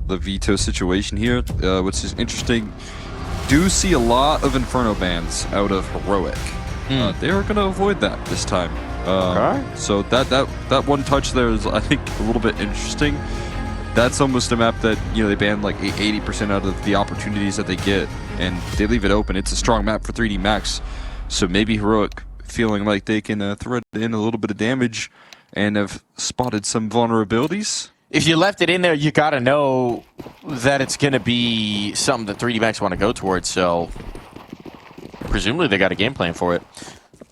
the veto situation here, which is interesting. Do see a lot of Inferno bans out of Heroic. They are going to avoid that this time. Okay. So that one touch there is, I think, a little bit interesting. That's almost a map that, you know, they ban like 80% out of the opportunities that they get, and they leave it open. It's a strong map for 3D Max, so maybe Heroic feeling like they can thread in a little bit of damage and have spotted some vulnerabilities. If you left it in there, you got to know that it's going to be something that 3D Max want to go towards, so presumably they got a game plan for it.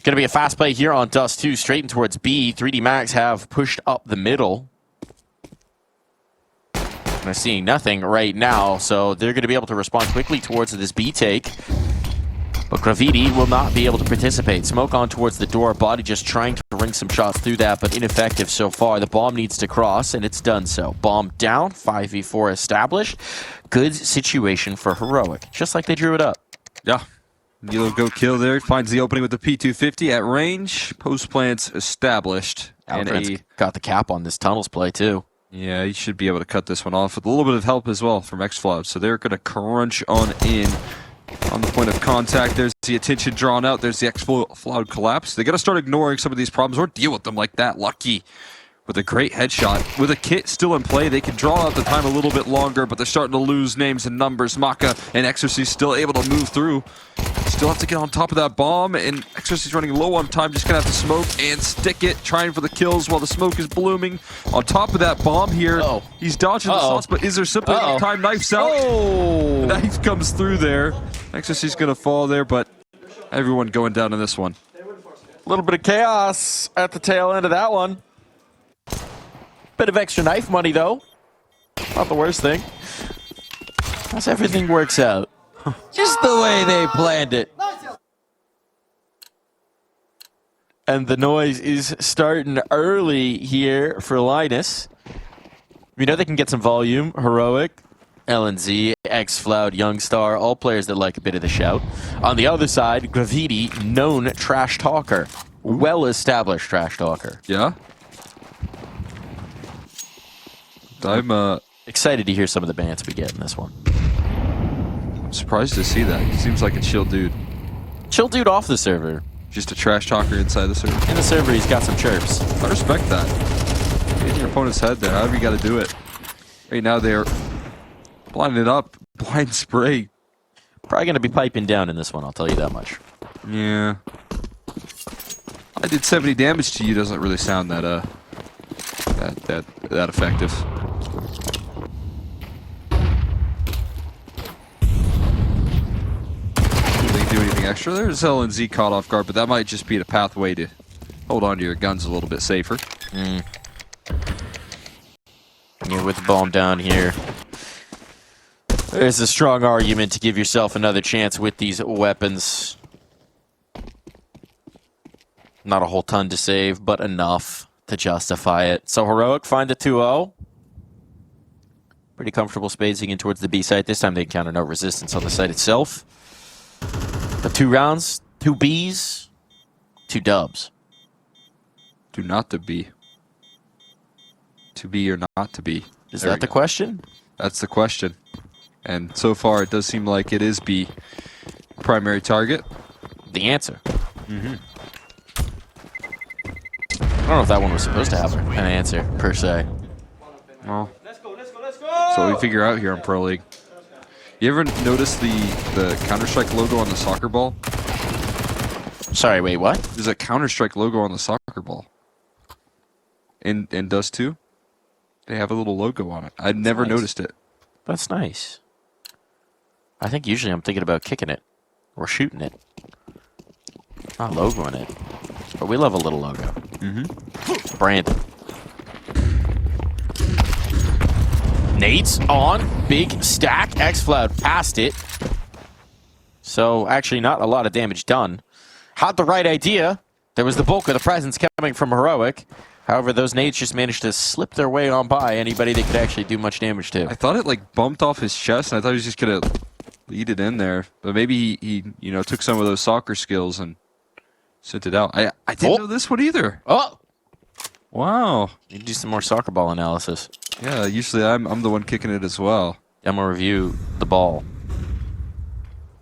Going to be a fast play here on Dust2, straight in towards B. 3D Max have pushed up the middle. They're seeing nothing right now, so they're going to be able to respond quickly towards this B take. But Graffiti will not be able to participate. Smoke on towards the door. Body just trying to ring some shots through that, but ineffective so far. The bomb needs to cross, and it's done so. Bomb down, 5v4 established. Good situation for Heroic, just like they drew it up. Yeah. Nilo go kill there. Finds the opening with the P250 at range. Post plants established. And got the cap on this tunnels play, too. Yeah, he should be able to cut this one off with a little bit of help as well from xFloud. So they're going to crunch on in on the point of contact. There's the attention drawn out. There's the xFloud collapse. They got to start ignoring some of these problems or deal with them like that. Lucky with a great headshot. With a kit still in play, they can draw out the time a little bit longer, but they're starting to lose names and numbers. Maka and Exorcy still able to move through. Still have to get on top of that bomb, and Exorcy's running low on time. Just gonna have to smoke and stick it, trying for the kills while the smoke is blooming. On top of that bomb here, he's dodging the shots, but is there simply enough time? Knife's out. The knife comes through there. Exorcy's gonna fall there, but everyone going down in this one. A little bit of chaos at the tail end of that one. Bit of extra knife money, though. Not the worst thing. As everything works out. Just the way they planned it. And the noise is starting early here for Linus. We know they can get some volume. Heroic, LNZ, xFloud, Youngstar, all players that like a bit of the shout. On the other side, Graffiti, known trash talker. Well-established trash talker. Yeah? I'm excited to hear some of the bans we get in this one. I'm surprised to see that. He seems like a chill dude. Chill dude off the server. Just a trash talker inside the server. In the server, he's got some chirps. I respect that. Get in your opponent's head there. However you got to do it. Right now they're blinding it up. Blind spray. Probably going to be piping down in this one, I'll tell you that much. Yeah. I did 70 damage to you doesn't really sound that that effective. Do anything extra. There's LNZ caught off guard, but that might just be the pathway to hold on to your guns a little bit safer. Yeah, with the bomb down here, there's a strong argument to give yourself another chance with these weapons. Not a whole ton to save, but enough to justify it. So Heroic find a 2-0. Pretty comfortable spacing in towards the B site. This time they encounter no resistance on the site itself. But 2 rounds, 2 Bs, 2 dubs. Do not to be. To be or not to be. Is that the question? That's the question. And so far it does seem like it is B primary target. The answer. I don't know if that one was supposed to have an answer, per se. Well, so we figure out here in Pro League. You ever notice the Counter-Strike logo on the soccer ball? Sorry, wait, what? There's a Counter-Strike logo on the soccer ball. In Dust2? They have a little logo on it. I'd never noticed it. That's nice. I think usually I'm thinking about kicking it. Or shooting it. Not logoing it. But we love a little logo. Brandon. Nades on. Big stack. xFloud passed it. So, actually not a lot of damage done. Had the right idea. There was the bulk of the presence coming from Heroic. However, those nades just managed to slip their way on by anybody they could actually do much damage to. I thought it like bumped off his chest, and I thought he was just gonna lead it in there. But maybe he you know, took some of those soccer skills and sent it out. I didn't know this one either. Oh! Wow. You do some more soccer ball analysis. Yeah, usually I'm the one kicking it as well. Demo review the ball.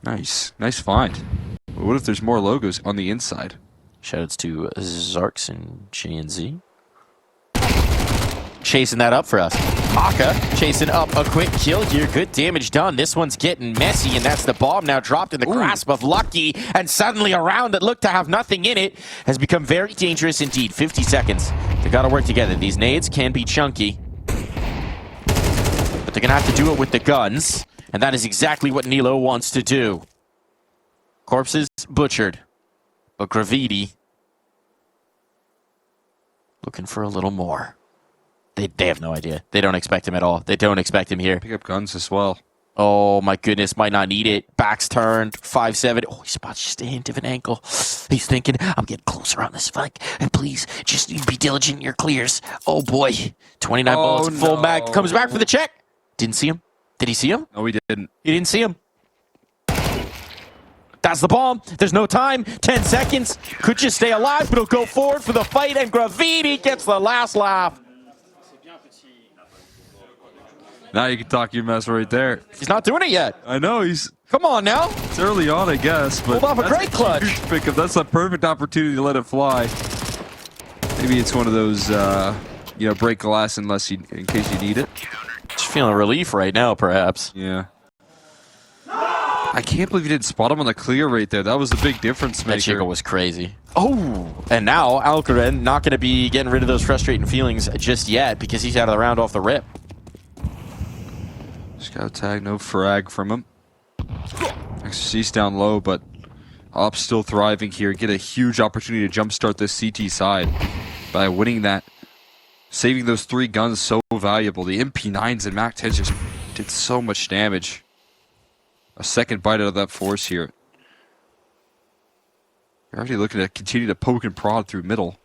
Nice find. But what if there's more logos on the inside? Shoutouts to Zarks and JNZ. Chasing that up for us. Maka chasing up a quick kill here. Good damage done. This one's getting messy, and that's the bomb now dropped in the grasp of Lucky. And suddenly a round that looked to have nothing in it has become very dangerous indeed. 50 seconds. They got to work together. These nades can be chunky, but they're going to have to do it with the guns. And that is exactly what Nilo wants to do. Corpses butchered, but Gravity looking for a little more. They have no idea. They don't expect him at all. They don't expect him here. Pick up guns as well. Oh my goodness, might not need it. Back's turned, 5-7. Oh, he spots just a hint of an ankle. He's thinking, I'm getting closer on this flank. And please, just be diligent in your clears. Oh boy. 29 bullets, full mag. Comes back for the check. Didn't see him. Did he see him? No, he didn't. He didn't see him. That's the bomb. There's no time. 10 seconds. Could just stay alive, but he'll go forward for the fight, and Gravity gets the last laugh. Now you can talk your mess right there. He's not doing it yet. I know, he's... Come on now. It's early on, I guess, but... Pulled off a great clutch. Huge pickup. That's a perfect opportunity to let it fly. Maybe it's one of those, break glass in case you need it. Just feeling relief right now, perhaps. Yeah. I can't believe you didn't spot him on the clear right there. That was the big difference maker. That Chico was crazy. Oh! And now Alcaraz not going to be getting rid of those frustrating feelings just yet because he's out of the round off the rip. Scout tag, no frag from him. XC's down low, but Op's still thriving here. Get a huge opportunity to jumpstart this CT side by winning that. Saving those 3 guns so valuable. The MP9s and MAC-10s just did so much damage. A second bite out of that force here. You're already looking to continue to poke and prod through middle.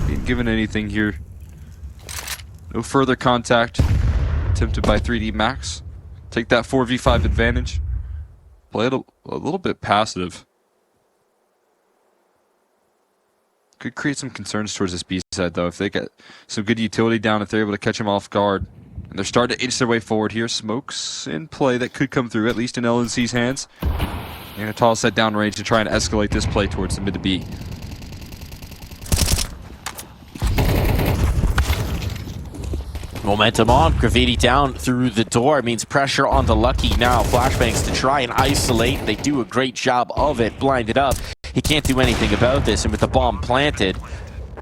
Being given anything here. No further contact attempted by 3D Max. Take that 4v5 advantage. Play it a little bit passive. Could create some concerns towards this B side though. If they get some good utility down, if they're able to catch him off guard. And they're starting to inch their way forward here. Smokes in play that could come through, at least in LNC's hands. They're going to toss that downrange to try and escalate this play towards the mid to B. Momentum on. Gravity down through the door. It means pressure on the Lucky now. Flashbangs to try and isolate. They do a great job of it. Blinded up. He can't do anything about this. And with the bomb planted,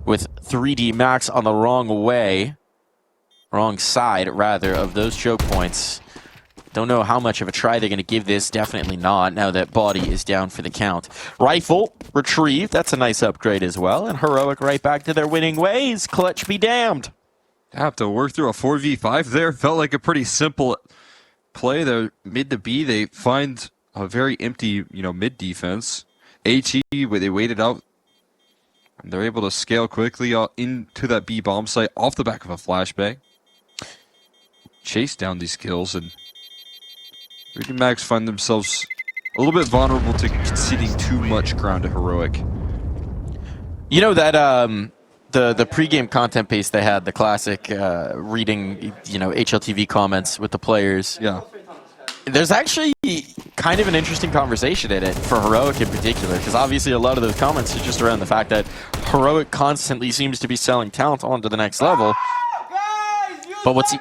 with 3D Max on the wrong side, rather, of those choke points. Don't know how much of a try they're going to give this. Definitely not, now that Body is down for the count. Rifle retrieved. That's a nice upgrade as well. And Heroic right back to their winning ways. Clutch be damned. Have to work through a 4v5 there. Felt like a pretty simple play there. Mid to B, they find a very empty, mid defense. HE, where they waited out. And they're able to scale quickly into that B bomb site off the back of a flashbang. Chase down these kills, and 3D Max find themselves a little bit vulnerable to conceding too much ground to Heroic. You know that the pregame content piece they had, the classic reading, HLTV comments with the players. Yeah. There's actually kind of an interesting conversation in it for Heroic in particular, because obviously a lot of those comments are just around the fact that Heroic constantly seems to be selling talent on to the next level. But what's he...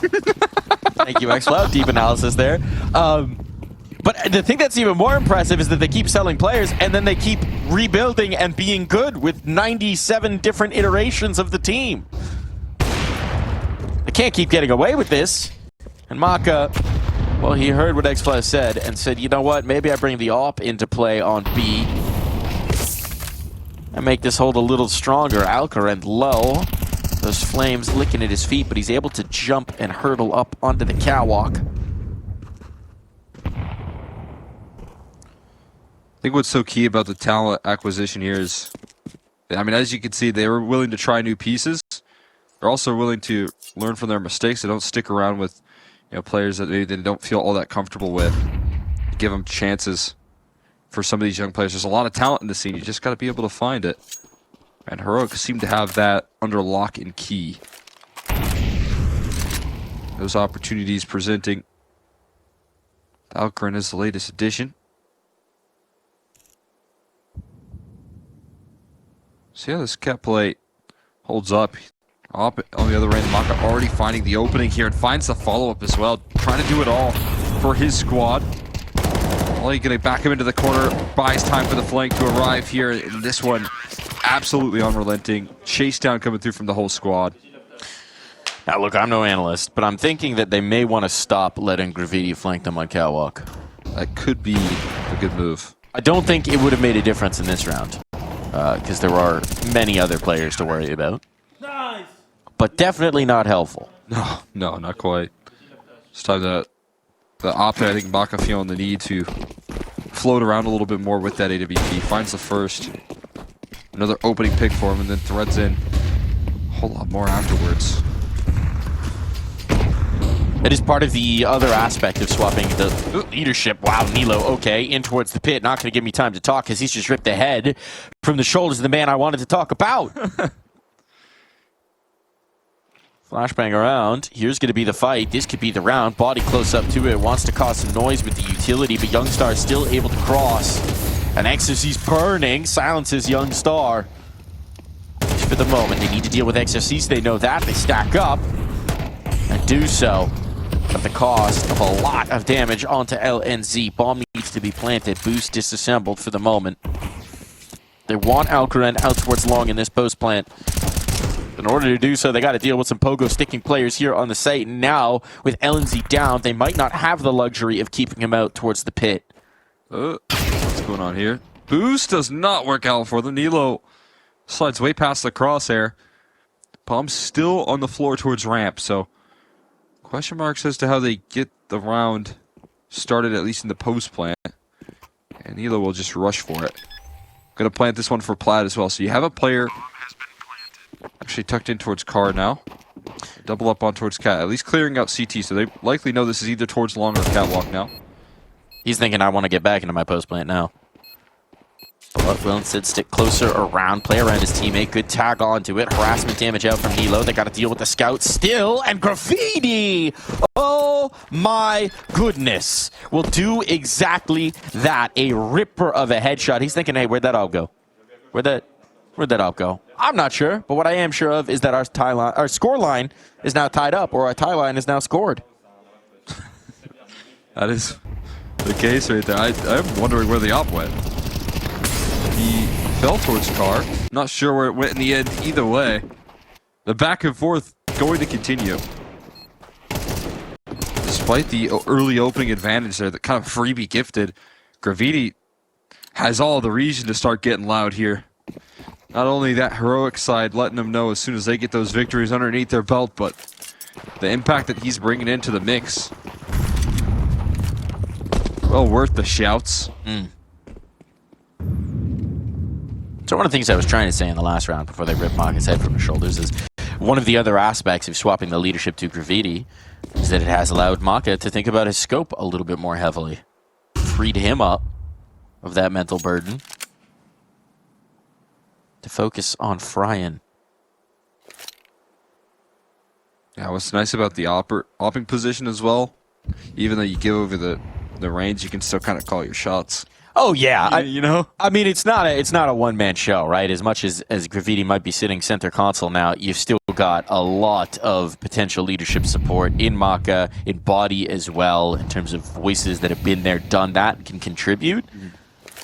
Thank you, XCloud. Deep analysis there. But the thing that's even more impressive is that they keep selling players, and then they keep rebuilding and being good with 97 different iterations of the team. They can't keep getting away with this. And Maka, well, he heard what XCloud said and said, you know what, maybe I bring the AWP into play on B and make this hold a little stronger. Alcaraz low. Those flames licking at his feet, but he's able to jump and hurdle up onto the catwalk. I think what's so key about the talent acquisition here is, as you can see, they were willing to try new pieces. They're also willing to learn from their mistakes. They don't stick around with players that they don't feel all that comfortable with. Give them chances. for some of these young players. There's a lot of talent in the scene. You just got to be able to find it. And Heroic seem to have that under lock and key. Those opportunities presenting. Valkyrin is the latest addition. See how this cat play holds up. Up on the other end, Maka already finding the opening here and finds the follow-up as well. Trying to do it all for his squad. Only going to back him into the corner. Buys time for the flank to arrive here. And this one, absolutely unrelenting. Chase down coming through from the whole squad. Now, look, I'm no analyst, but I'm thinking that they may want to stop letting Graffiti flank them on Catwalk. That could be a good move. I don't think it would have made a difference in this round, because there are many other players to worry about. Nice. But definitely not helpful. No, not quite. It's time that the op, I think Maka feeling the need to float around a little bit more with that AWP. Finds the first. Another opening pick for him and then threads in a whole lot more afterwards. It is part of the other aspect of swapping the leadership. Wow, Nilo, okay, in towards the pit. Not going to give me time to talk because he's just ripped the head from the shoulders of the man I wanted to talk about. Flashbang around. Here's going to be the fight. This could be the round. Body close up to it. Wants to cause some noise with the utility, but Youngstar is still able to cross. And Exorcy's burning. Silences Youngstar. For the moment, they need to deal with Exorcys. They know that. They stack up and do so at the cost of a lot of damage onto LNZ. Bomb needs to be planted. Boost disassembled for the moment. They want Alcaran out towards long in this post plant. In order to do so, they got to deal with some pogo sticking players here on the site. Now, with LNZ down, they might not have the luxury of keeping him out towards the pit. What's going on here? Boost does not work out for them. Nilo slides way past the crosshair. Bomb's still on the floor towards ramp, so question marks as to how they get the round started, at least in the post plant. And Nilo will just rush for it. Gonna plant this one for Plaid as well. So you have a player actually tucked in towards Car now. Double up on towards Cat, at least clearing out CT, so they likely know this is either towards long or Catwalk now. He's thinking, I want to get back into my post plant now. But will instead stick closer around, play around his teammate. Good tag onto it. Harassment damage out from Nilo. They got to deal with the scout still. And Graffiti! Oh my goodness. Will do exactly that. A ripper of a headshot. He's thinking, hey, where'd that op go? Where'd that op go? I'm not sure, but what I am sure of is that our score line is now tied up, or our tie line is now scored. That is the case right there. I'm wondering where the op went. He fell towards Car. Not sure where it went in the end either way. The back and forth going to continue. Despite the early opening advantage there, that kind of freebie gifted, Graffiti has all the reason to start getting loud here. Not only that heroic side letting them know as soon as they get those victories underneath their belt, but the impact that he's bringing into the mix. Well worth the shouts. So one of the things I was trying to say in the last round before they ripped Maka's head from his shoulders is one of the other aspects of swapping the leadership to Graffiti is that it has allowed Maka to think about his scope a little bit more heavily. Freed him up of that mental burden to focus on Fryan. Yeah, what's nice about the opping position as well, even though you give over the range, you can still kind of call your shots. Oh yeah, You know? I mean, it's not a one-man show, right? As much as Graffiti might be sitting center console now, you've still got a lot of potential leadership support in Maka, in bodyy as well, in terms of voices that have been there, done that, and can contribute.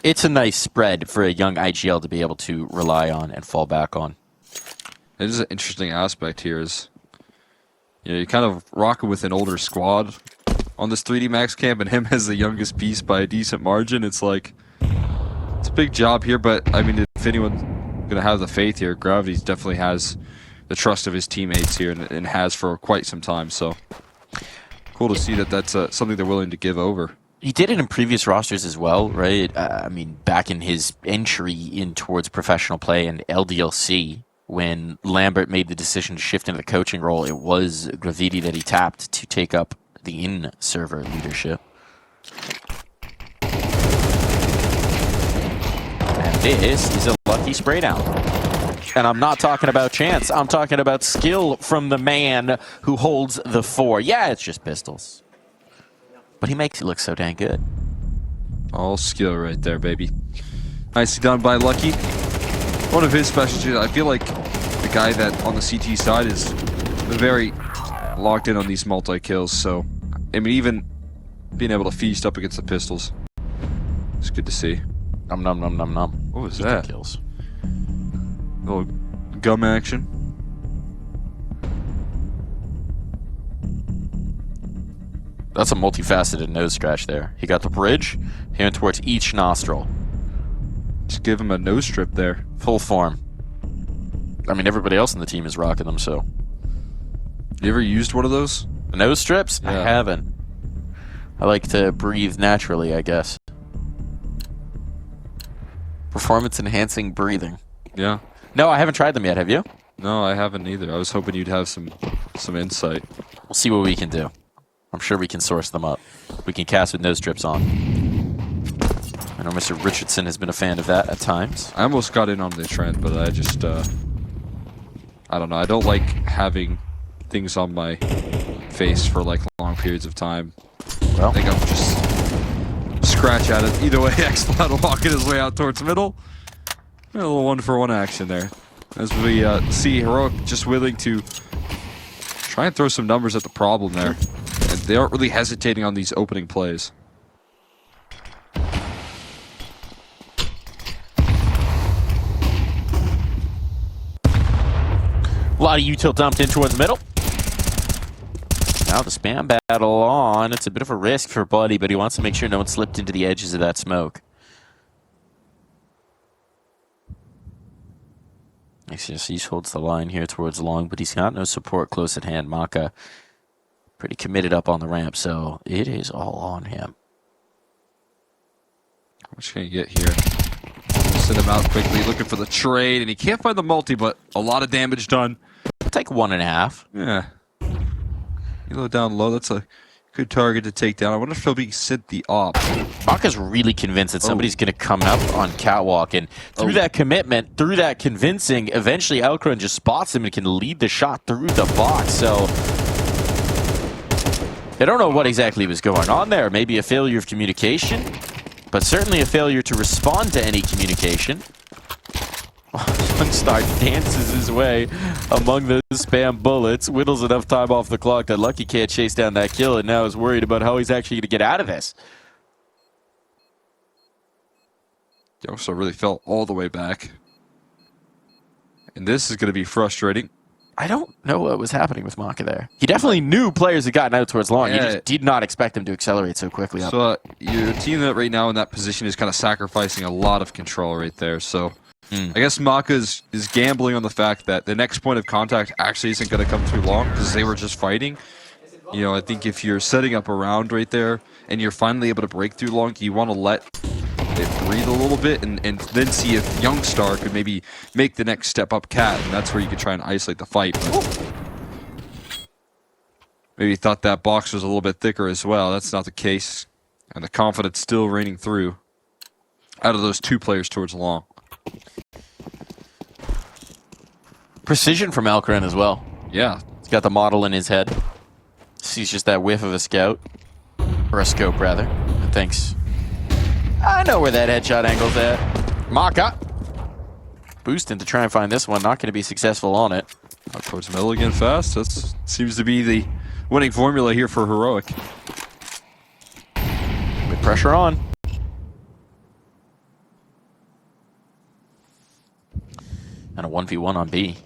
It's a nice spread for a young IGL to be able to rely on and fall back on. It is an interesting aspect here is, you're kind of rocking with an older squad on this 3D Max camp, and him as the youngest piece by a decent margin. It's like, it's a big job here, but I mean, if anyone's going to have the faith here, Gravity definitely has the trust of his teammates here, and has for quite some time, so cool to see that that's something they're willing to give over. He did it in previous rosters as well, right? I mean, back in his entry in towards professional play and LDLC, when Lambert made the decision to shift into the coaching role, it was Graffiti that he tapped to take up the in-server leadership. This is a lucky spray down. And I'm not talking about chance. I'm talking about skill from the man who holds the 4. Yeah, it's just pistols. But he makes it look so dang good. All skill right there, baby. Nicely done by Lucky. One of his specialties, I feel like the guy that on the CT side is very locked in on these multi-kills. So, I mean, even being able to feast up against the pistols, it's good to see. Nom nom nom nom nom. What was that? Kills. Little gum action. That's a multifaceted nose scratch there. He got the bridge, he went towards each nostril. Just give him a nose strip there. Full form. I mean, everybody else in the team is rocking them, so. You ever used one of those? The nose strips? Yeah. I haven't. I like to breathe naturally, I guess. Performance enhancing breathing. Yeah. No, I haven't tried them yet, have you? No, I haven't either. I was hoping you'd have some insight. We'll see what we can do. I'm sure we can source them up. We can cast with nose strips on. I know Mr. Richardson has been a fan of that at times. I almost got in on the trend, but I just, I don't know. I don't like having things on my face for like long periods of time. Well, I think I'll just scratch at it. Either way, X-Cloud walking his way out towards middle. A little one-for-one action there. As we see Heroic just willing to try and throw some numbers at the problem there. And they aren't really hesitating on these opening plays. a lot of util dumped in towards the middle. Now the spam battle on. It's a bit of a risk for bodyy, but he wants to make sure no one slipped into the edges of that smoke. He holds the line here towards long, but he's got no support close at hand. Maka pretty committed up on the ramp, so it is all on him. How much can you get here? Send him out quickly, looking for the trade, and he can't find the multi, but a lot of damage done. I'll take 1.5. Yeah. Elo down low, that's a good target to take down. I wonder if he'll be sent the op. Maka's really convinced that somebody's going to come up on catwalk, and through that commitment, through that convincing, eventually Alcron just spots him and can lead the shot through the box. So I don't know what exactly was going on there. Maybe a failure of communication, but certainly a failure to respond to any communication. Youngstar dances his way among those spam bullets, whittles enough time off the clock that Lucky can't chase down that kill, and now is worried about how he's actually going to get out of this. Youngstar really fell all the way back. And this is going to be frustrating. I don't know what was happening with Maka there. He definitely knew players had gotten out towards long. Yeah. He just did not expect him to accelerate so quickly up. So your team that right now in that position is kind of sacrificing a lot of control right there. So I guess Maka is gambling on the fact that the next point of contact actually isn't going to come through long because they were just fighting. You know, I think if you're setting up a round right there and you're finally able to break through long, you want to let it breathe a little bit and then see if Youngstar could maybe make the next step up cat, and that's where you could try and isolate the fight. But maybe thought that box was a little bit thicker as well. That's not the case. And the confidence still reigning through out of those two players towards long. Precision from Alcron as well. Yeah. He's got the model in his head. Sees just that whiff of a scout. Or a scope, rather. And thinks, I know where that headshot angle's at. Maka. Boosting to try and find this one. Not going to be successful on it. Out towards middle again fast. That seems to be the winning formula here for Heroic. With pressure on. And a 1v1 on B.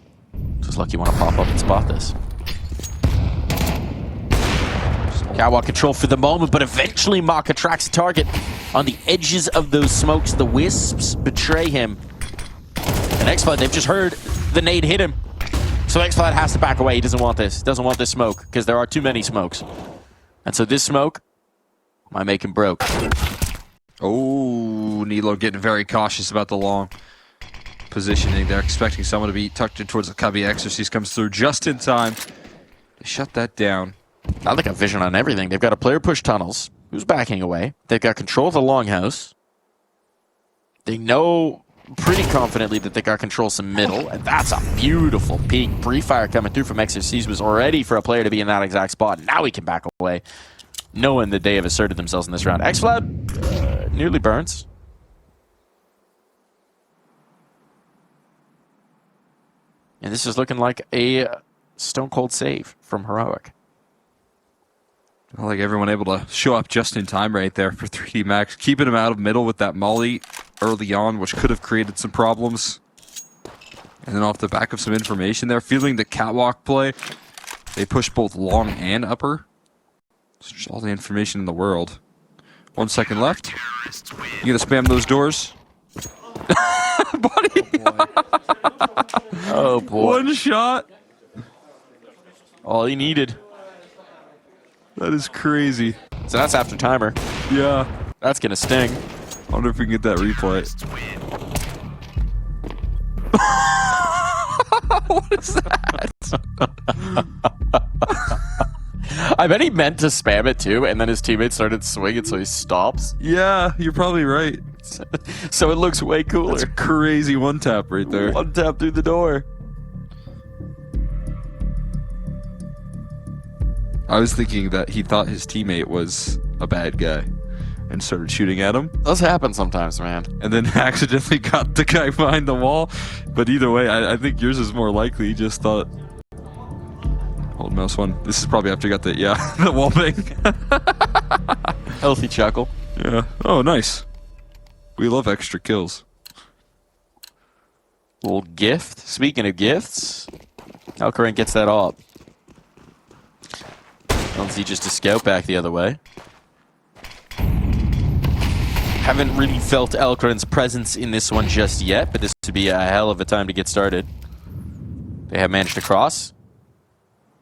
Just Lucky want to pop up and spot this. Catwalk control for the moment, but eventually Maka tracks the target on the edges of those smokes. The wisps betray him. And X-Flood, they've just heard the nade hit him. So X-Flood has to back away. He doesn't want this. Doesn't want this smoke because there are too many smokes. And so this smoke might make him broke. Oh, Nilo getting very cautious about the long positioning. They're expecting someone to be tucked in towards the cubby. Exorcist comes through just in time. They shut that down. Now they got vision on everything. They've got a player push tunnels who's backing away. They've got control of the longhouse. They know pretty confidently that they got control some middle, and that's a beautiful peek. Pre-fire coming through from XRCs was ready for a player to be in that exact spot. Now he can back away, knowing that they have asserted themselves in this round. xFloud nearly burns. And this is looking like a stone cold save from Heroic. Like everyone able to show up just in time right there for 3D Max, keeping him out of middle with that molly early on, which could have created some problems. And then off the back of some information there, feeling the catwalk play, they push both long and upper. It's just all the information in the world. 1 second left. You gonna spam those doors? Buddy! Oh boy. One shot. All he needed. That is crazy. So that's after timer. Yeah. That's gonna sting. I wonder if we can get that replay. What is that? I bet he meant to spam it too, and then his teammates started swinging, so he stops. Yeah, you're probably right. So it looks way cooler. That's a crazy one tap right there. One tap through the door. I was thinking that he thought his teammate was a bad guy and started shooting at him. Those happen sometimes, man. And then accidentally got the guy behind the wall. But either way, I think yours is more likely. He just thought... Hold mouse one. This is probably after you got the, the wall bang. Healthy chuckle. Yeah. Oh, nice. We love extra kills. Little gift. Speaking of gifts, Alcaran gets that up. LZ just a scout back the other way. Haven't really felt Alcaran's presence in this one just yet, but this would be a hell of a time to get started. They have managed to cross.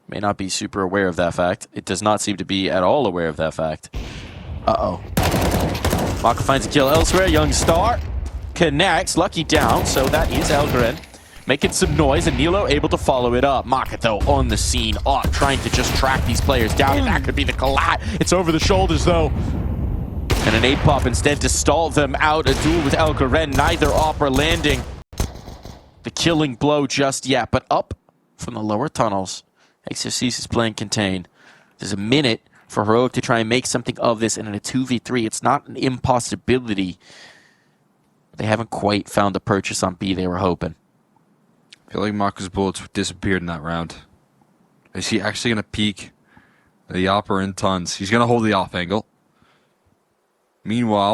May not be super aware of that fact. It does not seem to be at all aware of that fact. Uh-oh. Maka finds a kill elsewhere. Young Star connects. Lucky down, so that is Alcaran. Making some noise, and Nilo able to follow it up. Maka, though, on the scene, trying to just track these players down. And that could be the collide. It's over the shoulders, though. And an 8-pop instead to stall them out. A duel with Alcaran. Neither opera landing the killing blow just yet. But up from the lower tunnels, XFCs is playing contain. There's a minute for Heroic to try and make something of this, and in a 2v3, it's not an impossibility. They haven't quite found the purchase on B they were hoping. I feel like Maka's bullets disappeared in that round. Is he actually going to peek the opera in tons? He's going to hold the off angle. Meanwhile,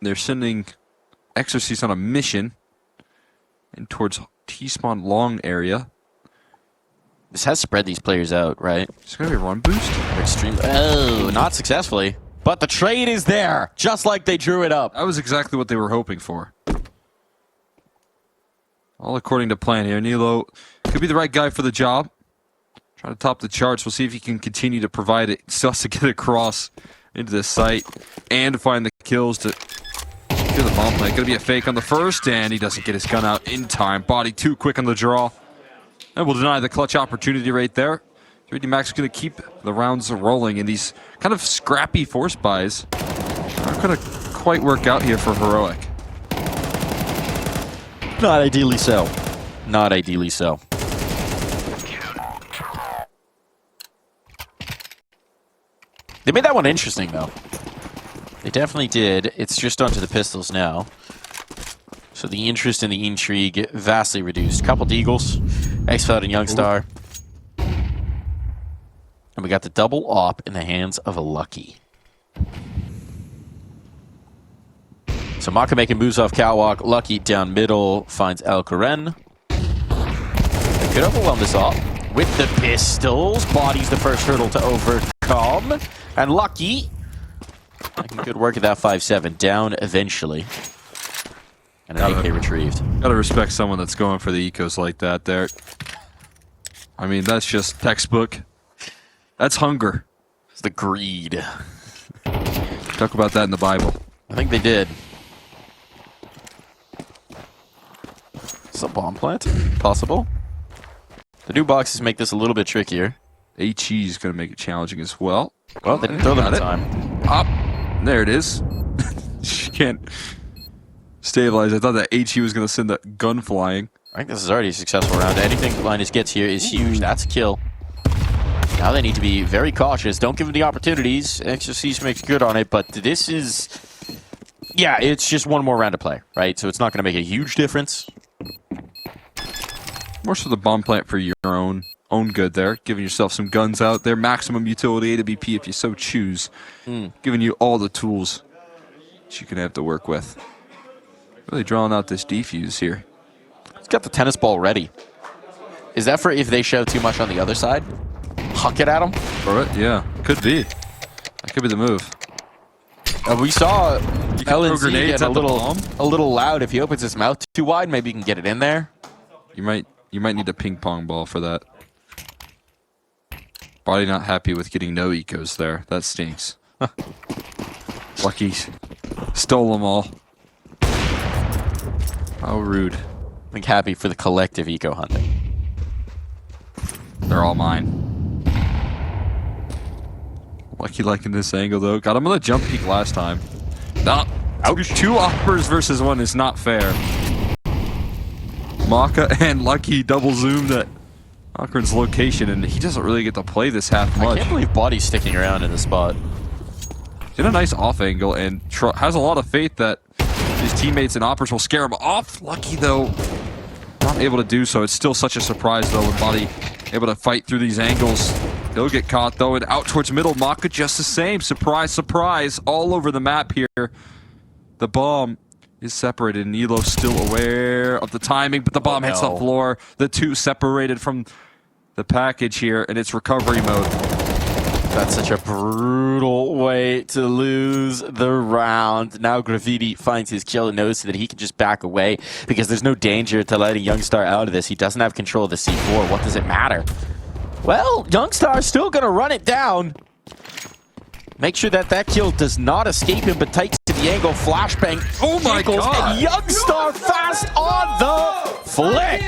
they're sending Exorcist on a mission and towards T-spawn long area. This has spread these players out, right? It's going to be a run boost? Extreme. Oh, not successfully. But the trade is there, just like they drew it up. That was exactly what they were hoping for. All according to plan here. Nilo could be the right guy for the job. Trying to top the charts. We'll see if he can continue to provide it. Still has to get across into this site and find the kills to do the bomb play. Going to be a fake on the first, and he doesn't get his gun out in time. Body too quick on the draw. And we'll deny the clutch opportunity right there. 3D Max is going to keep the rounds rolling, and these kind of scrappy force buys aren't going to quite work out here for Heroic. Not ideally so. Not ideally so. They made that one interesting, though. They definitely did. It's just onto the pistols now. So the interest and the intrigue vastly reduced. Couple Deagles, xFloud and Youngstar. And we got the double op in the hands of a Lucky. So Maka making moves off catwalk. Lucky down middle finds Alcaran. They could overwhelm this op with the pistols. Body's the first hurdle to overcome. And Lucky making good work of that 5-7. Down eventually. And an AK retrieved. Gotta respect someone that's going for the ecos like that there. I mean, that's just textbook. That's hunger. It's the greed. Talk about that in the Bible. I think they did. Is a bomb plant? Possible. The new boxes make this a little bit trickier. HE is going to make it challenging as well. Well, they didn't throw them in time. Up. There it is. She can't stabilize. I thought that HE was going to send that gun flying. I think this is already a successful round. Anything Linus gets here is huge. That's a kill. Now they need to be very cautious. Don't give them the opportunities. Exorcise makes good on it, but this is... Yeah, it's just one more round to play, right? So it's not going to make a huge difference. More so the bomb plant for your own good there. Giving yourself some guns out there. Maximum utility AWP if you so choose. Giving you all the tools that you can have to work with. Really drawing out this defuse here. He's got the tennis ball ready. Is that for if they show too much on the other side? Huck it at him? For it? Yeah. Could be. That could be the move. We saw LNC get a the little loud. If he opens his mouth too wide, maybe he can get it in there. You might need a ping pong ball for that. Bodyy not happy with getting no ecos there. That stinks. Lucky stole them all. How rude. I think happy for the collective eco hunting. They're all mine. Lucky liking this angle though. Got him on the jump peak last time. Nah, two uppers versus one is not fair. Maka and Lucky double zoomed at Akron's location, and he doesn't really get to play this half much. I can't believe Body's sticking around in the spot. In a nice off angle, and has a lot of faith that his teammates and oppers will scare him off. Lucky though, not able to do so. It's still such a surprise though when Bodyy able to fight through these angles. He'll get caught though, and out towards middle. Maka just the same. Surprise, surprise, all over the map here. The bomb is separated, and Elo's still aware of the timing, but the bomb hits the floor. The two separated from the package here, and it's recovery mode. That's such a brutal way to lose the round. Now Graffiti finds his kill and knows that he can just back away because there's no danger to letting Youngstar out of this. He doesn't have control of the C4. What does it matter? Well, Youngstar's still going to run it down. Make sure that that kill does not escape him, but takes to the angle. Flashbang. Oh my God. And Youngstar fast on the flick.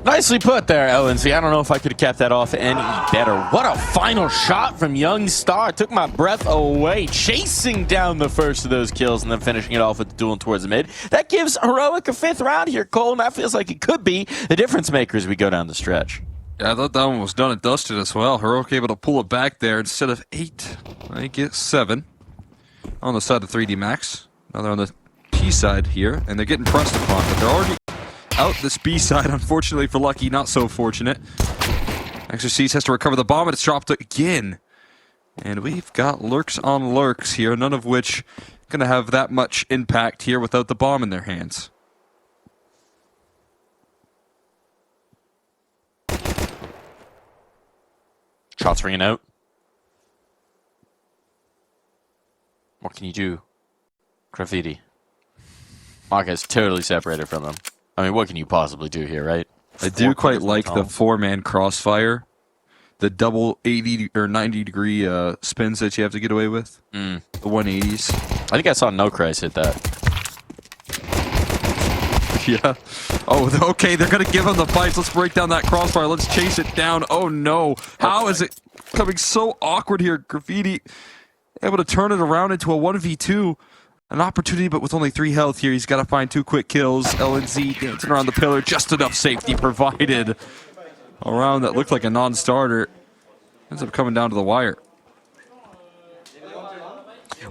Nicely put there, LNC. I don't know if I could have kept that off any better. What a final shot from Young Star. Took my breath away, chasing down the first of those kills and then finishing it off with the duel towards the mid. That gives Heroic a 5th round here, Cole, and that feels like it could be the difference maker as we go down the stretch. Yeah, I thought that one was done and dusted as well. Heroic able to pull it back there instead of 8. I get 7 on the side of 3D Max. Now they're on the P side here, and they're getting pressed upon, but they're already out this B side, unfortunately for Lucky, not so fortunate. Exorcise has to recover the bomb, and it's dropped again. And we've got lurks on lurks here, none of which going to have that much impact here without the bomb in their hands. Shots ringing out. What can you do? Graffiti. Maka is totally separated from them. I mean, what can you possibly do here, right? I do quite like the 4-man crossfire. The double 80 or 90 degree spins that you have to get away with. The 180s. I think I saw No Christ hit that. Yeah. Oh, okay, they're going to give him the bites. Let's break down that crossfire. Let's chase it down. Oh, no. How is it coming so awkward here? Graffiti able to turn it around into a 1v2. An opportunity, but with only 3 health here, he's got to find 2 quick kills. LNZ dancing around the pillar, just enough safety provided. A round that looked like a non-starter ends up coming down to the wire.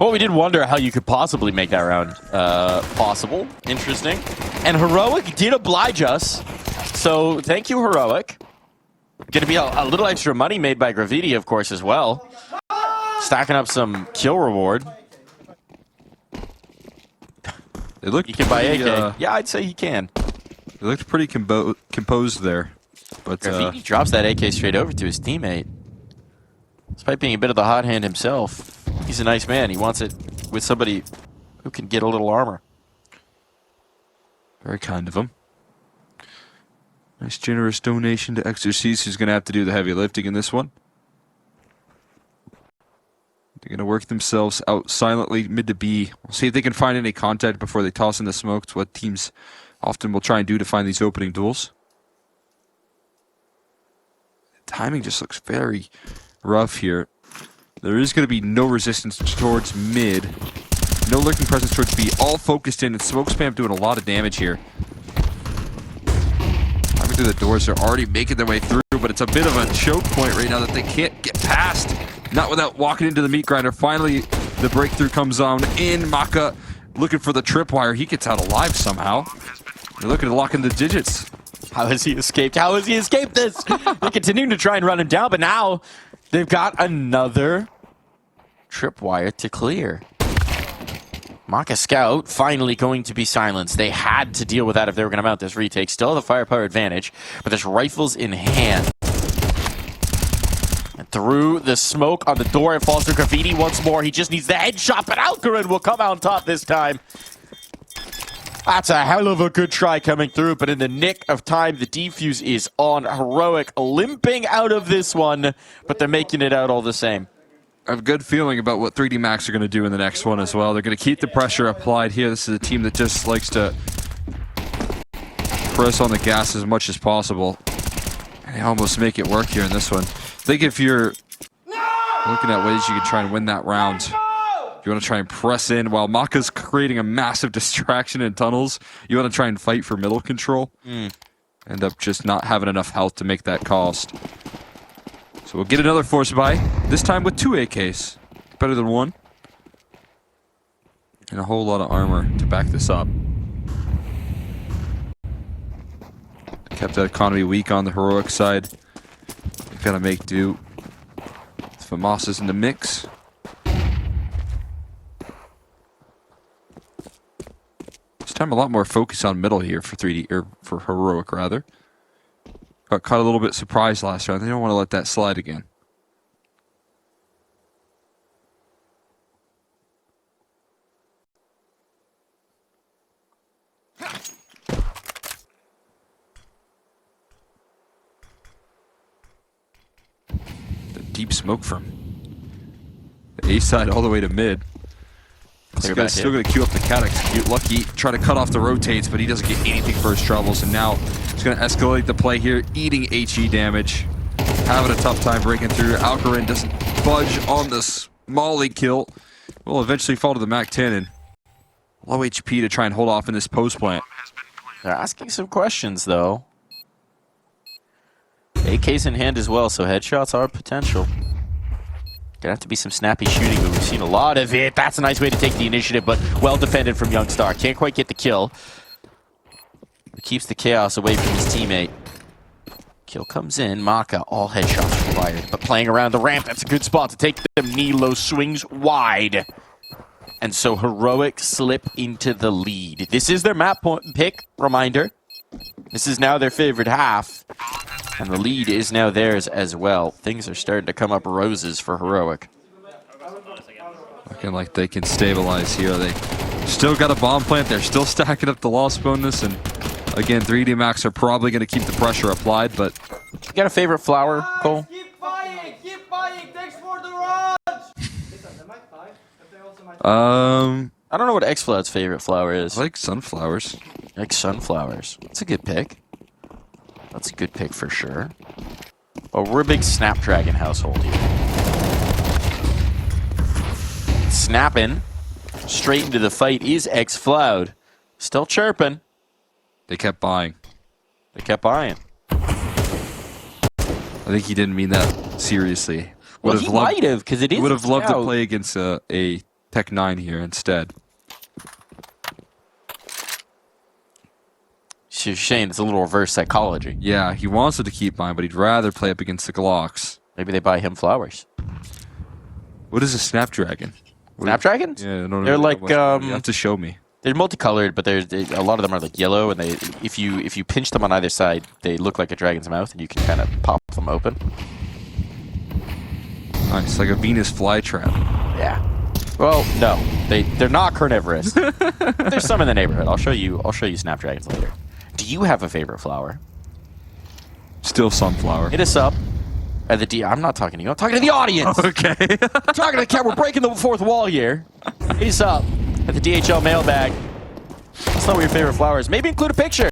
Well, we did wonder how you could possibly make that round possible. Interesting. And Heroic did oblige us. So thank you, Heroic. Going to be a little extra money made by Graffiti, of course, as well. Stacking up some kill reward. They looked he can buy pretty, AK. Yeah, I'd say he can. They looked pretty composed there. But Graffiti drops that AK straight over to his teammate. Despite being a bit of the hot hand himself, he's a nice man. He wants it with somebody who can get a little armor. Very kind of him. Nice generous donation to Exorcise, who's going to have to do the heavy lifting in this one. They're going to work themselves out silently mid to B. We'll see if they can find any contact before they toss in the smoke. It's what teams often will try and do to find these opening duels. The timing just looks very rough here. There is going to be no resistance towards mid. No lurking presence towards B. All focused in, and smoke spam doing a lot of damage here. Climbing through the doors, they're already making their way through, but it's a bit of a choke point right now that they can't get past. Not without walking into the meat grinder. Finally, the breakthrough comes on in. Maka looking for the tripwire. He gets out alive somehow. They're looking to lock in the digits. How has he escaped? How has he escaped this? They're continuing to try and run him down, but now they've got another tripwire to clear. Maka Scout finally going to be silenced. They had to deal with that if they were going to mount this retake. Still the firepower advantage, but there's rifles in hand. And through the smoke on the door, it falls to Graffiti once more. He just needs the headshot, but Alcarin will come out on top this time. That's a hell of a good try coming through, but in the nick of time, the defuse is on. Heroic limping out of this one, but they're making it out all the same. I have a good feeling about what 3D Max are going to do in the next one as well. They're going to keep the pressure applied here. This is a team that just likes to press on the gas as much as possible. And they almost make it work here in this one. I think if you're looking at ways you can try and win that round, you want to try and press in while Maka's creating a massive distraction in tunnels. You want to try and fight for middle control. End up just not having enough health to make that cost. So we'll get another force buy, this time with 2 AKs. Better than 1. And a whole lot of armor to back this up. Kept that economy weak on the Heroic side. They've got to make do. Famas in the mix. This time a lot more focus on middle here for 3D, or for Heroic rather. Got caught a little bit surprised last round. They don't want to let that slide again. The deep smoke from the A side all the way to mid. This guy's still going to queue up the cat execute. Lucky try to cut off the rotates, but he doesn't get anything for his troubles. And now he's going going to escalate the play here, eating HE damage. Having a tough time breaking through. Alcarin doesn't budge on this Molly kill. Will eventually fall to the MAC-10 and low HP to try and hold off in this post plant. They're asking some questions, though. AK's in hand as well, so headshots are potential. Gonna have to be some snappy shooting, but we've seen a lot of it. That's a nice way to take the initiative, but well defended from Youngstar. Can't quite get the kill. Keeps the chaos away from his teammate. Kill comes in. Maka, all headshots required. But playing around the ramp, that's a good spot to take them. Nilo swings wide. And so Heroic slip into the lead. This is their map pick, reminder. This is now their favorite half. And the lead is now theirs as well. Things are starting to come up roses for Heroic. Looking like they can stabilize here. They still got a bomb plant. They're still stacking up the loss bonus. And again, 3D Max are probably going to keep the pressure applied, but... You got a favorite flower, Cole? Keep buying! Keep buying! Thanks for the rush! I don't know what Xfloud's favorite flower is. I like sunflowers. Like sunflowers. That's a good pick. That's a good pick for sure. Well, we're a big Snapdragon household here. Snapping straight into the fight is Xfloud. Still chirping. They kept buying. They kept buying. I think he didn't mean that seriously. Well, he might have, because it is. Would have loved to Scout. play against a Tech 9 here instead. So you're saying it's a little reverse psychology. Yeah, he wants it to keep buying, but he'd rather play up against the Glocks. Maybe they buy him flowers. What is a Snapdragon? Snapdragons? Yeah, I don't know. They're like you have to show me. they're multicolored, but a lot of them are like yellow, and if you pinch them on either side, they look like a dragon's mouth, and you can kind of pop them open. Nice, like a Venus flytrap. Yeah. Well, no, they're not carnivorous. There's some in the neighborhood. I'll show you Snapdragons later. Do you have a favorite flower? Still sunflower. Hit us up at the I'm not talking to you. I'm talking to the audience. Okay. I'm talking to the cat. We're breaking the fourth wall here. Hit us up at the DHL mailbag. Let's know what your favorite flower is. Maybe include a picture.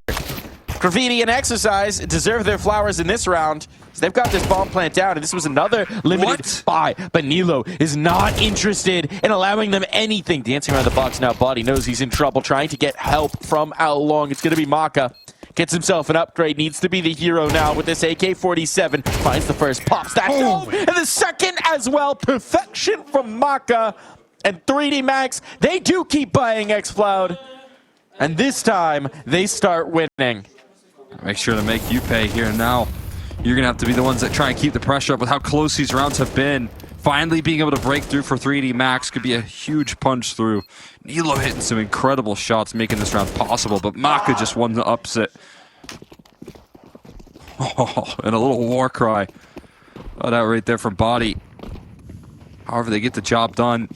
Graffiti and Exercise deserve their flowers in this round. So they've got this bomb plant down, and this was another limited buy. But Nilo is not interested in allowing them anything. Dancing around the box now. Body knows he's in trouble, trying to get help from Ao Long. It's going to be Maka. Gets himself an upgrade. Needs to be the hero now with this AK-47. Finds the first, pops that dome, and the second as well. Perfection from Maka. And 3D Max, they do keep buying Xfloud. And this time, they start winning. Make sure to make you pay here and now. You're going to have to be the ones that try and keep the pressure up with how close these rounds have been. Finally being able to break through for 3D Max could be a huge punch through. Nilo hitting some incredible shots, making this round possible, but Maka just won the upset. Oh, and a little war cry. Oh, that right there from Body. However, they get the job done.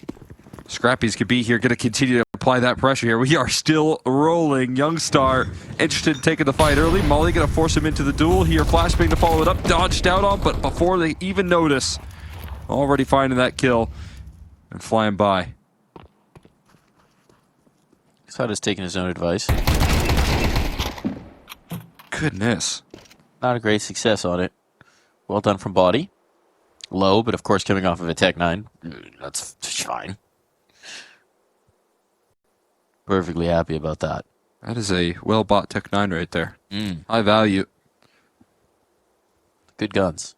Scrappies could be here, going to continue to apply that pressure here. We are still rolling. Youngstar interested in taking the fight early. Molly going to force him into the duel here. Flashbang to follow it up. Dodged out on, but before they even notice, already finding that kill and flying by. Cloud has taken his own advice. Goodness. Not a great success on it. Well done from Body. Low, but of course coming off of a Tech 9. That's fine. Perfectly happy about that. That is a well-bought Tech 9 right there. High value. Good guns.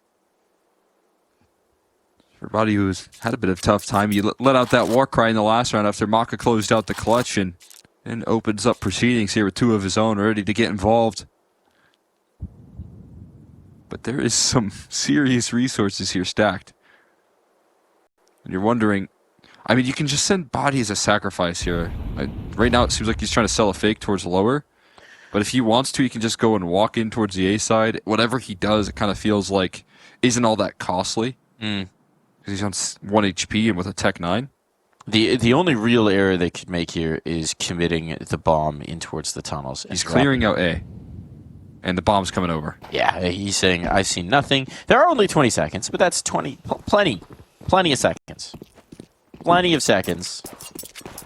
For Body who's had a bit of a tough time, he let out that war cry in the last round after Maka closed out the clutch and opens up proceedings here with two of his own ready to get involved. But there is some serious resources here stacked. And you're wondering, I mean, you can just send Body as a sacrifice here. Right now it seems like he's trying to sell a fake towards lower. But if he wants to, he can just go and walk in towards the A side. Whatever he does, it kind of feels like isn't all that costly. Because he's on 1 HP and with a Tech 9. The only real error they could make here is committing the bomb in towards the tunnels. He's clearing out A. And the bomb's coming over. Yeah, he's saying, I've seen nothing. There are only 20 seconds, but that's plenty of seconds. Plenty of seconds.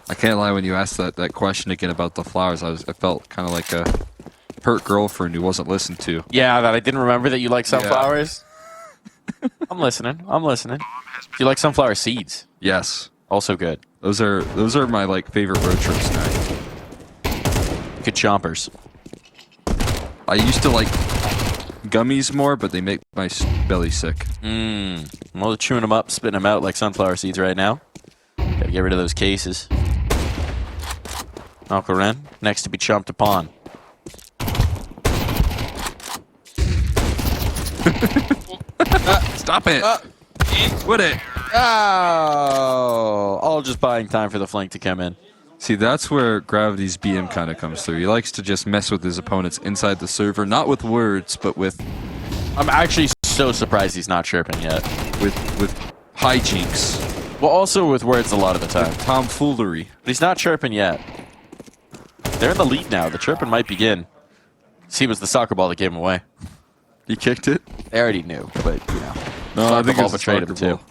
I can't lie, when you asked that question again about the flowers, I felt kind of like pert girlfriend who wasn't listened to. Yeah, that I didn't remember that you like sunflowers. I'm listening. I'm listening. Do you like sunflower seeds? Yes. Also good. Those are my like favorite road trip snack. Good chompers. I used to like gummies more, but they make my belly sick. Well, they're chewing them up, spitting them out like sunflower seeds right now. Gotta get rid of those cases. Alcoren, next to be chomped upon. Stop it! Quit it! Oh! All just buying time for the flank to come in. See, that's where Gravity's BM kind of comes through. He likes to just mess with his opponents inside the server, not with words, but with I'm actually so surprised he's not chirping yet. with hijinks, Well, also with words a lot of the time. tomfoolery. But he's not chirping yet. They're in the lead now. The chirping might begin. See, it was the soccer ball that gave him away. He kicked it. They already knew, but, you know. No, I Soccer think ball it's a betrayed him, soccer too. ball.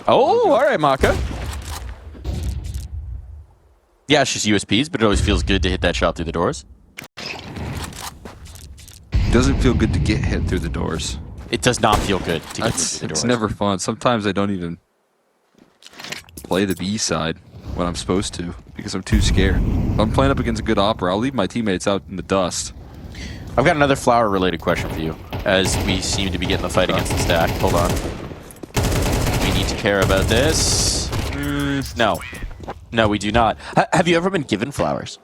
Oh, all right, Maka. Yeah, it's just USPs, but it always feels good to hit that shot through the doors. Doesn't feel good to get hit through the doors. It does not feel good to get It's through the doors. never fun. Sometimes I don't even play the B side when I'm supposed to because I'm too scared. If I'm playing up against a good opera, I'll leave my teammates out in the dust. I've got another flower-related question for you, as we seem to be getting the fight against the stack. Hold on. We need to care about this. No. No, we do not. Have you ever been given flowers?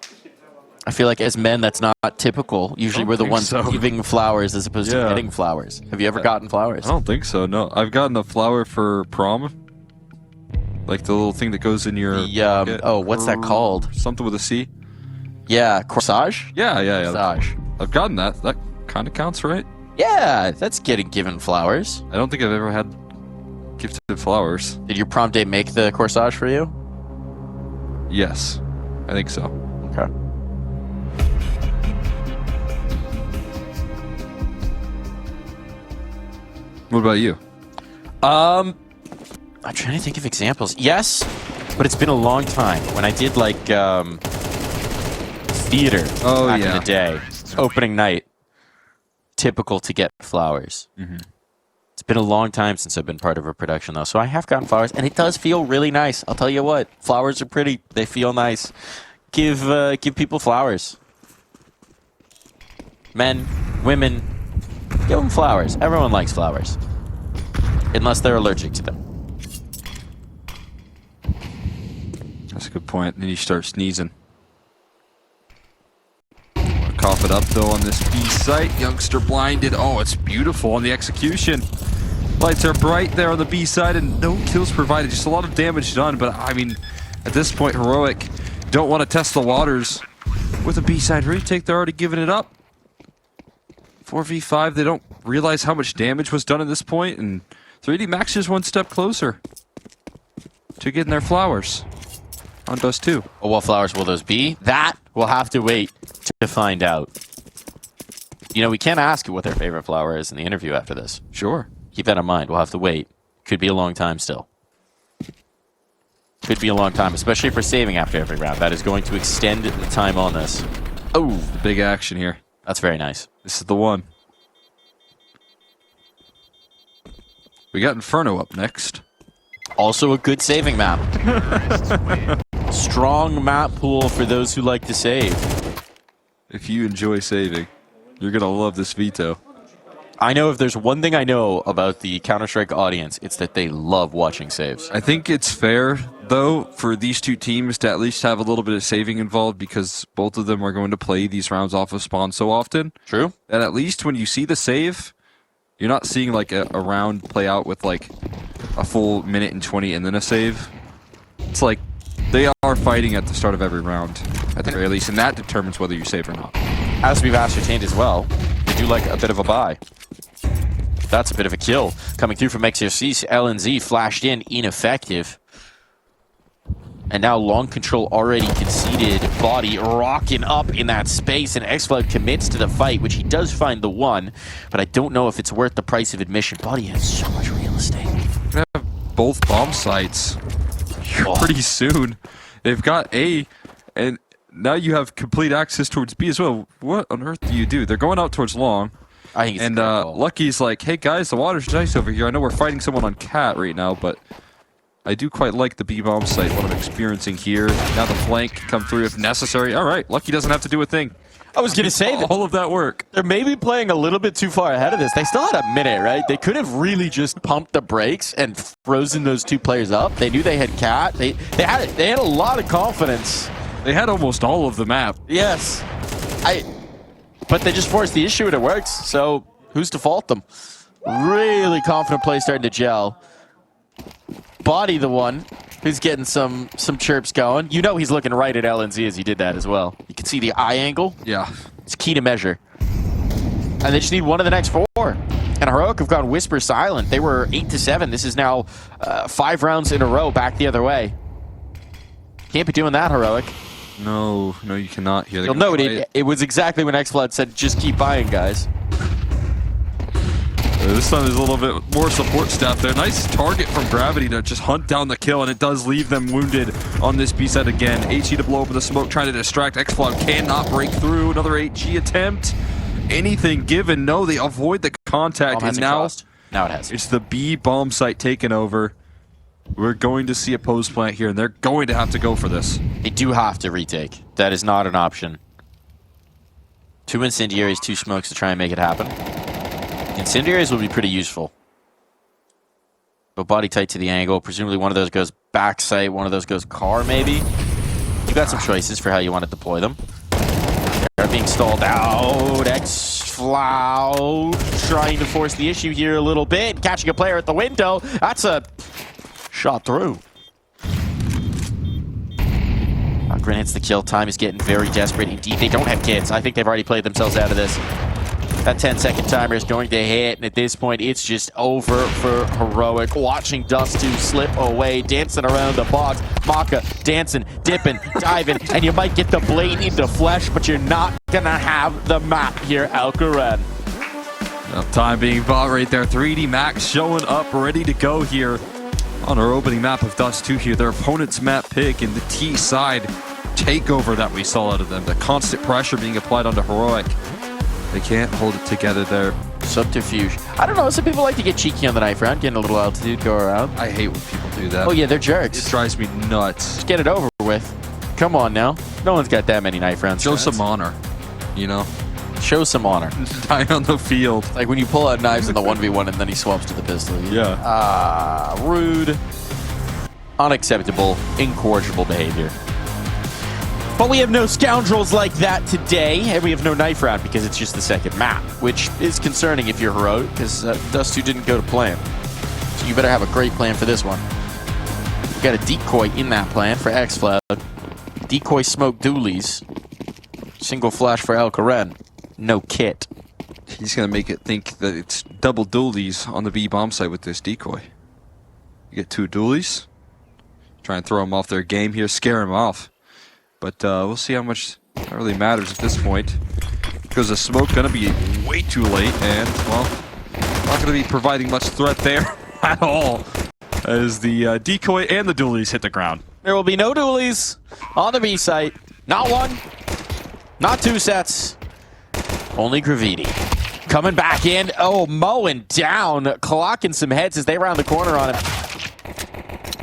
I feel like as men, that's not typical. Usually we're the think ones so. giving flowers as opposed to Yeah. getting flowers. Have you ever gotten flowers? I don't think so, no. I've gotten a flower for prom. Like the little thing that goes in your pocket. Oh, what's that called? Something with a C. Yeah, corsage? Yeah. Corsage. I've gotten that. That kind of counts, right? Yeah, that's getting given flowers. I don't think I've ever had gifted flowers. Did your prom date make the corsage for you? Yes, I think so. Okay. What about you? I'm trying to think of examples. Yes, but it's been a long time. When I did like theater back in the day, opening night, typical to get flowers. It's been a long time since I've been part of a production though, so I have gotten flowers, and it does feel really nice. I'll tell you what, flowers are pretty. They feel nice. Give people flowers. Men, women, give them flowers. Everyone likes flowers, unless they're allergic to them. That's a good point. Then you start sneezing. Cough it up though on this B site. Youngster blinded. Oh, it's beautiful on the execution. Lights are bright there on the B side and no kills provided. Just a lot of damage done. But I mean, at this point, Heroic don't want to test the waters with a B side retake. They're already giving it up. 4v5. They don't realize how much damage was done at this point, and 3D Max is one step closer to getting their flowers on Dust2. Oh, what flowers will those be? That we'll have to wait to find out. You know, we can't ask what their favorite flower is in the interview after this. Sure. Keep that in mind. We'll have to wait. Could be a long time still. Could be a long time, especially for saving after every round. That is going to extend the time on this. Oh, Big action here. that's very nice. This is the one. We got Inferno up next. Also a good saving map. Strong map pool for those who like to save. If you enjoy saving, you're going to love this veto. I know if there's one thing I know about the Counter-Strike audience, it's that they love watching saves. I think it's fair, though, for these two teams to at least have a little bit of saving involved because both of them are going to play these rounds off of spawn so often. True. And at least when you see the save, you're not seeing like a round play out with like a full minute and 20 and then a save. It's like they are fighting at the start of every round, at the very least, and that determines whether you save or not. As we've ascertained as well, they do like a bit of a buy. That's a bit of a kill. Coming through from XRC, LNZ flashed in, ineffective. And now long control already conceded. Body rocking up in that space, and Xfloud commits to the fight, which he does find the one, but I don't know if it's worth the price of admission. Body has so much real estate. Gonna have both bomb sites pretty soon. They've got A, and now you have complete access towards B as well. What on earth do you do? They're going out towards long. I think it's And Lucky's like, hey guys, the water's nice over here. I know we're fighting someone on Cat right now, but I do quite like the B-bomb site, what I'm experiencing here. Now the flank can come through if necessary. All right, Lucky doesn't have to do a thing. I was going to say that all of that work. they're maybe playing a little bit too far ahead of this. They still had a minute, right? They could have really just pumped the brakes and frozen those two players up. They knew they had Cat. They had a lot of confidence. They had almost all of the map. Yes. But they just forced the issue and it works. So who's to fault them? Really confident play starting to gel. bodyy the one who's getting some chirps going. You know he's looking right at LNZ as he did that as well. You can see the eye angle. Yeah. It's key to measure. And they just need one of the next 4. And Heroic have gone whisper silent. They were 8-7. This is now 5 rounds in a row back the other way. Can't be doing that, Heroic. No, you cannot hear. You'll know it was exactly when XFlood said, just keep buying, guys. This time there's a little bit more support staff there. Nice target from Gravity to just hunt down the kill, and it does leave them wounded on this B side again. HE to blow open the smoke, trying to distract. XFlood cannot break through. Another HG attempt. Anything given? No, they avoid the contact, and now it has. It's the B bomb site taken over. We're going to see a post plant here, and they're going to have to go for this. They do have to retake. That is not an option. 2 incendiaries, 2 smokes to try and make it happen. Incendiaries will be pretty useful. But bodyy tight to the angle. Presumably one of those goes back site, one of those goes car maybe. You got some choices for how you want to deploy them. They're being stalled out. XFloud trying to force the issue here a little bit. Catching a player at the window. That's a shot through. Grin hits the kill. Time is getting very desperate indeed. They don't have kits. I think they've already played themselves out of this. That 10-second timer is going to hit, and at this point, it's just over for Heroic. Watching Dust2 slip away, dancing around the box. Maka dancing, dipping, diving, and you might get the blade into flesh, but you're not going to have the map here, Alcaraz. Enough time being bought right there. 3D Max showing up, ready to go here on our opening map of Dust2 here. Their opponent's map pick and the T side takeover that we saw out of them. The constant pressure being applied onto Heroic. They can't hold it together there. Subterfuge. I don't know, some people like to get cheeky on the knife round, getting a little altitude, go around. I hate when people do that. Oh yeah, they're jerks. It drives me nuts. Just get it over with. Come on now. No one's got that many knife rounds. Show some honor, you know? Show some honor. Die on the field. Like when you pull out knives in the 1v1 and then he swaps to the pistol. Yeah. Rude. Unacceptable. Incorrigible behavior. But we have no scoundrels like that today, and we have no knife round because it's just the second map, which is concerning if you're Heroic, because Dust2 didn't go to plan. So you better have a great plan for this one. We got a decoy in that plan for XFloud. Decoy smoke dualies. Single flash for Alcaraz. No kit. He's going to make it think that it's double dualies on the B bomb site with this decoy. You get 2 dualies. Try and throw them off their game here, scare them off. But we'll see how much that really matters at this point. Because the smoke going to be way too late, and, well, not going to be providing much threat there at all. As the decoy and the dualies hit the ground. There will be no dualies on the B site. Not 1, not 2 sets. Only Gravity. Coming back in. Oh, mowing down. Clocking some heads as they round the corner on him.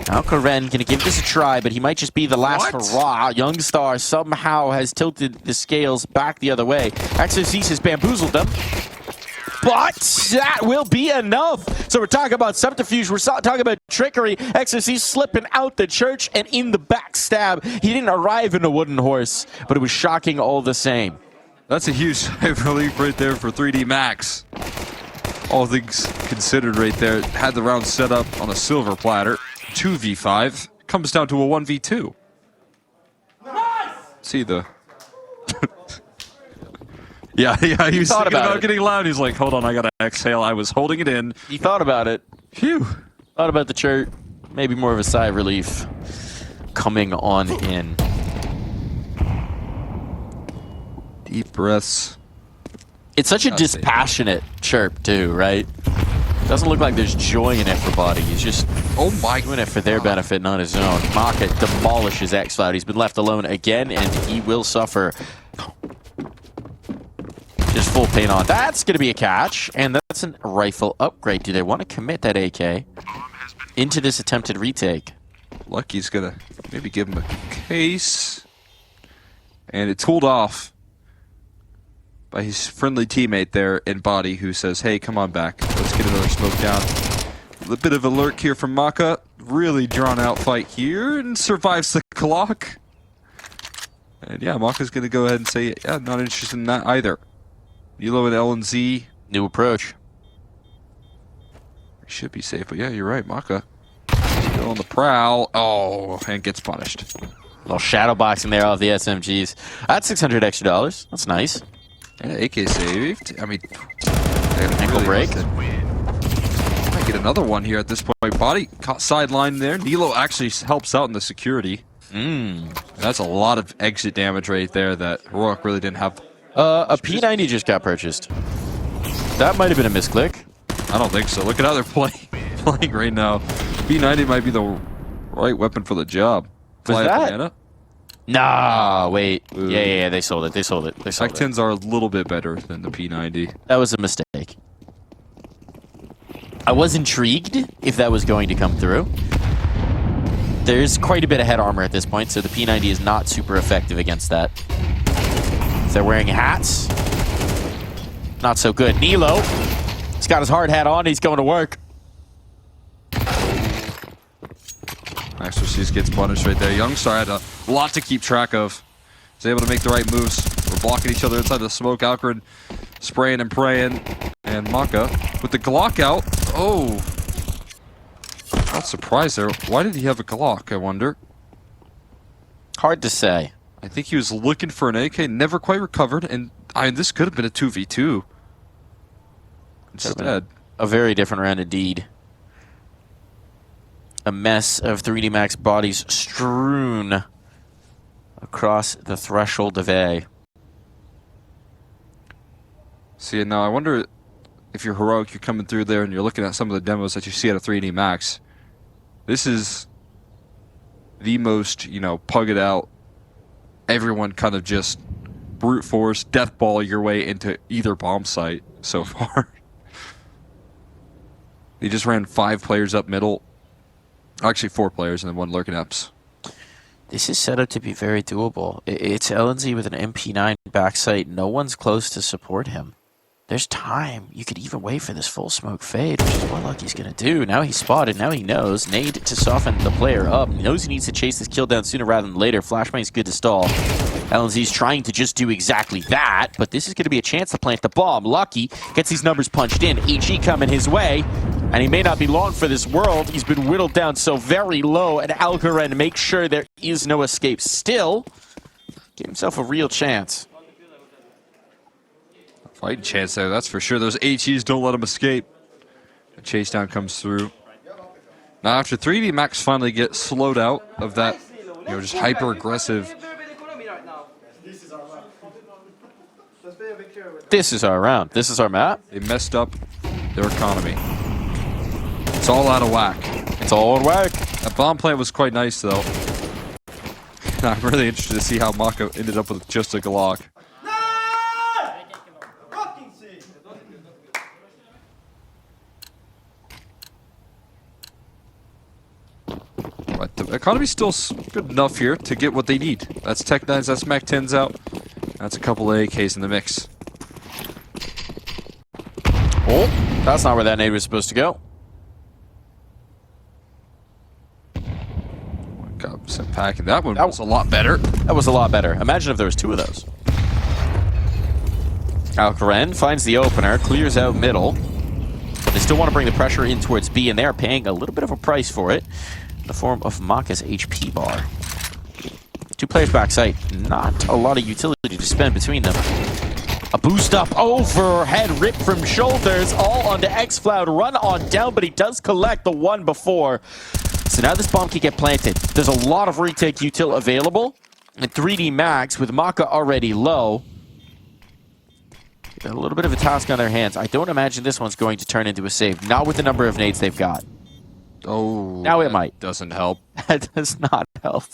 Alcaraz going to give this a try, but he might just be the last hurrah. Young Star somehow has tilted the scales back the other way. Exorcist has bamboozled them. But that will be enough. So we're talking about subterfuge. We're talking about trickery. Exorcist slipping out the church and in the backstab. He didn't arrive in a wooden horse, but it was shocking all the same. That's a huge relief right there for 3D Max. All things considered right there. Had the round set up on a silver platter. 2v5. Comes down to a 1v2. Nice! See the... yeah, he was thinking about getting loud. He's like, hold on, I gotta exhale. I was holding it in. He thought about it. Phew. Thought about the church. Maybe more of a sigh of relief coming on in. Deep breaths. It's such a dispassionate chirp too, right? Doesn't look like there's joy in it for bodyy. He's just doing it for their benefit, not his own. Maka demolishes xCloud. He's been left alone again, and he will suffer. Just full paint on. That's going to be a catch, and that's a rifle upgrade. Do they want to commit that AK into this attempted retake? Lucky's going to maybe give him a case. And it's cooled off by his friendly teammate there in bodyy, who says, hey, come on back. Let's get another smoke down. A bit of a lurk here from Maka. Really drawn out fight here, and survives the clock. And yeah, Maka's going to go ahead and say, yeah, not interested in that either. Nilo and LNZ. New approach. Should be safe, but yeah, you're right, Maka. Still on the prowl. Oh, and gets punished. Little shadow boxing there off the SMGs. That's $600 extra. That's nice. And AK saved. I mean, ankle break. Might get another one here at this point. bodyy caught sideline there. Nilo actually helps out in the security. That's a lot of exit damage right there that Heroic really didn't have. A P90 just got purchased. That might have been a misclick. I don't think so. Look at how they're playing right now. P90 might be the right weapon for the job. Was Fly that? banana. Nah, wait. Ooh. Yeah, they sold it. They sold it. They sold it. Mac-10s are a little bit better than the P90. That was a mistake. I was intrigued if that was going to come through. There's quite a bit of head armor at this point, so the P90 is not super effective against that. If they're wearing hats, not so good. Nilo, he's got his hard hat on. He's going to work. Exorcist gets punished right there. Youngstar had a lot to keep track of. He's able to make the right moves. We're blocking each other inside the smoke. Alcarin spraying and praying. And Maka with the Glock out. Oh. Not surprised there. Why did he have a Glock, I wonder? Hard to say. I think he was looking for an AK, never quite recovered, and this could have been a 2v2. Instead. A very different round indeed. A mess of 3D Max bodies strewn across the threshold of A. See, now I wonder if you're Heroic, you're coming through there and you're looking at some of the demos that you see at a 3D Max. This is the most, pugged out, everyone kind of just brute force, death ball your way into either bomb site so far. They just ran 5 players up middle. Actually, 4 players and then 1 lurking ups. This is set up to be very doable. It's LNZ with an MP9 backside. No one's close to support him. There's time. You could even wait for this full smoke fade, which is what Lucky's going to do. Now he's spotted. Now he knows. Nade to soften the player up. He knows he needs to chase this kill down sooner rather than later. Flashbang's good to stall. LNZ's trying to just do exactly that, but this is going to be a chance to plant the bomb. Lucky gets these numbers punched in. HE coming his way, and he may not be long for this world. He's been whittled down so very low, and Algaren makes sure there is no escape. Still, give himself a real chance. Fighting chance there, that's for sure. Those HEs don't let him escape. The chase down comes through. Now after 3D Max finally get slowed out of that, just hyper-aggressive. This is our round. This is our map. They messed up their economy. It's all out of whack. It's all out of whack. That bomb plant was quite nice, though. I'm really interested to see how Maka ended up with just a Glock. But the economy's still good enough here to get what they need. That's Tech 9s, that's Mac-10s out. That's a couple of AKs in the mix. Oh, that's not where that nade was supposed to go. Got some packing. That one was a lot better. That was a lot better. Imagine if there was 2 of those. Algaren finds the opener, clears out middle. But they still want to bring the pressure in towards B, and they're paying a little bit of a price for it. In the form of Maka's HP bar. 2 players backside. Not a lot of utility to spend between them. A boost up overhead rip from shoulders, all onto xCloud. Run on down, but he does collect the one before. So now this bomb can get planted. There's a lot of retake util available. And 3D Max with Maka already low. Got a little bit of a task on their hands. I don't imagine this one's going to turn into a save. Not with the number of nades they've got. Oh, Now it might. Doesn't help. That does not help.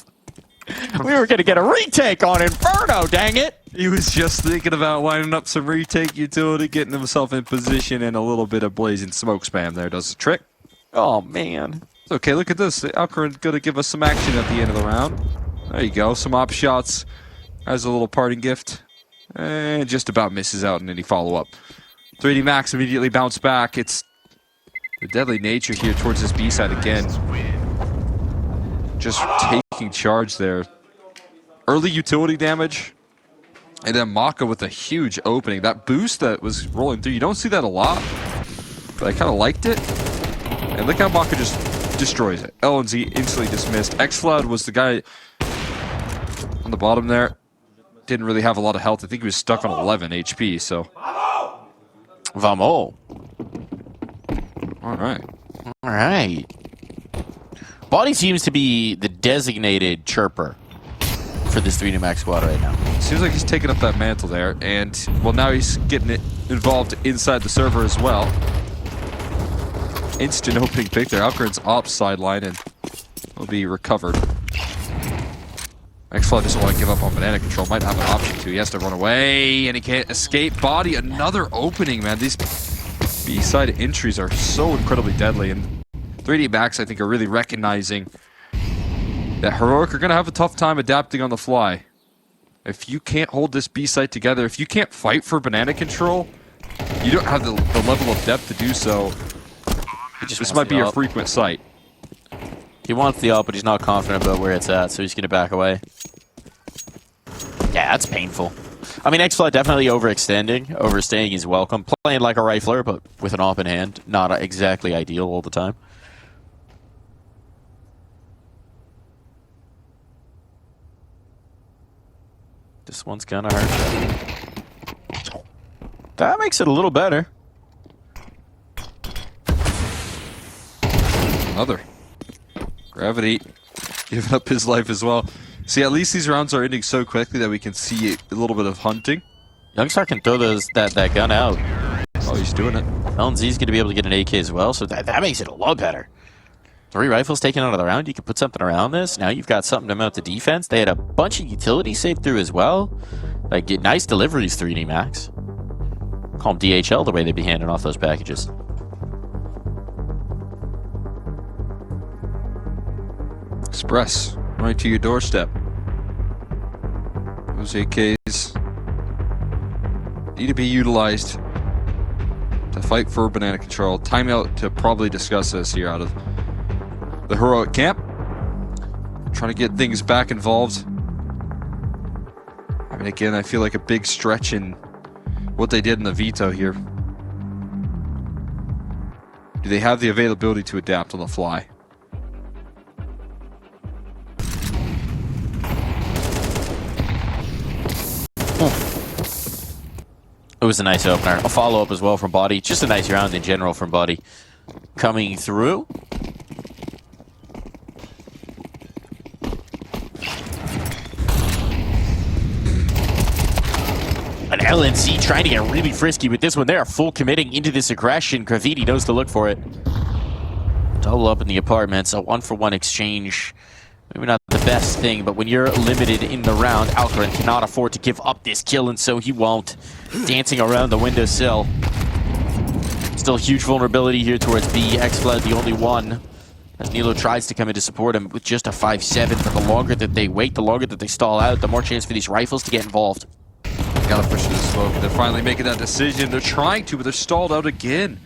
We were going to get a retake on Inferno, dang it! He was just thinking about lining up some retake utility, getting himself in position, and a little bit of blazing smoke spam there does the trick. Oh, man. It's okay, look at this. Alcaran's going to give us some action at the end of the round. There you go, some op shots as a little parting gift. And just about misses out in any follow-up. 3D Max immediately bounced back. It's the deadly nature here towards this B side again. Just taking charge there. Early utility damage. And then Maka with a huge opening. That boost that was rolling through, you don't see that a lot. But I kind of liked it. And look how Maka just destroys it. LNZ instantly dismissed. Xcloud was the guy on the bottom there. Didn't really have a lot of health. I think he was stuck on 11 HP, so. Vamos. All right. All right. Body seems to be the designated chirper for this 3D Max squad right now. Seems like he's taking up that mantle there, and, well, now he's getting it involved inside the server as well. Instant opening pick there. Alcaran's ops sideline, and will be recovered. Xflow doesn't want to give up on banana control. Might have an option to. He has to run away, and he can't escape. Body, another opening, man. These B-side entries are so incredibly deadly, and 3D Max, I think, are really recognizing that Heroic are going to have a tough time adapting on the fly. If you can't hold this B-site together, if you can't fight for banana control, you don't have the level of depth to do so. This might be your frequent sight. He wants the up, but he's not confident about where it's at, so he's going to back away. Yeah, that's painful. I mean, X-Fly definitely overextending. Overstaying is welcome. Playing like a rifler, but with an op in hand. Not exactly ideal all the time. This one's gonna hurt. That makes it a little better. Another. Gravity giving up his life as well. See, at least these rounds are ending so quickly that we can see a little bit of hunting. Youngstar can throw that gun out. Oh, he's doing it. LNZ's going to be able to get an AK as well, so that makes it a lot better. 3 rifles taken out of the round. You can put something around this. Now you've got something to mount the defense. They had a bunch of utility saved through as well. Like, get nice deliveries, 3D Max. Call them DHL the way they'd be handing off those packages. Express, right to your doorstep. Those AKs need to be utilized to fight for banana control. Timeout to probably discuss this here out of the Heroic camp. Trying to get things back involved. I mean, again, I feel like a big stretch in what they did in the veto here. Do they have the availability to adapt on the fly? It was a nice opener. A follow-up as well from Body. Just a nice round in general from Body. Coming through. An LNC trying to get really frisky with this one. They are full committing into this aggression. Graffiti knows to look for it. Double up in the apartments. A 1-for-1 exchange. Maybe not the best thing, but when you're limited in the round, Alcaran cannot afford to give up this kill, and so he won't. Dancing around the windowsill. Still huge vulnerability here towards B. X-Flood, the only one. As Nilo tries to come in to support him with just a 5-7, but the longer that they wait, the longer that they stall out, the more chance for these rifles to get involved. Gotta push to the smoke. They're finally making that decision. They're trying to, but they're stalled out again.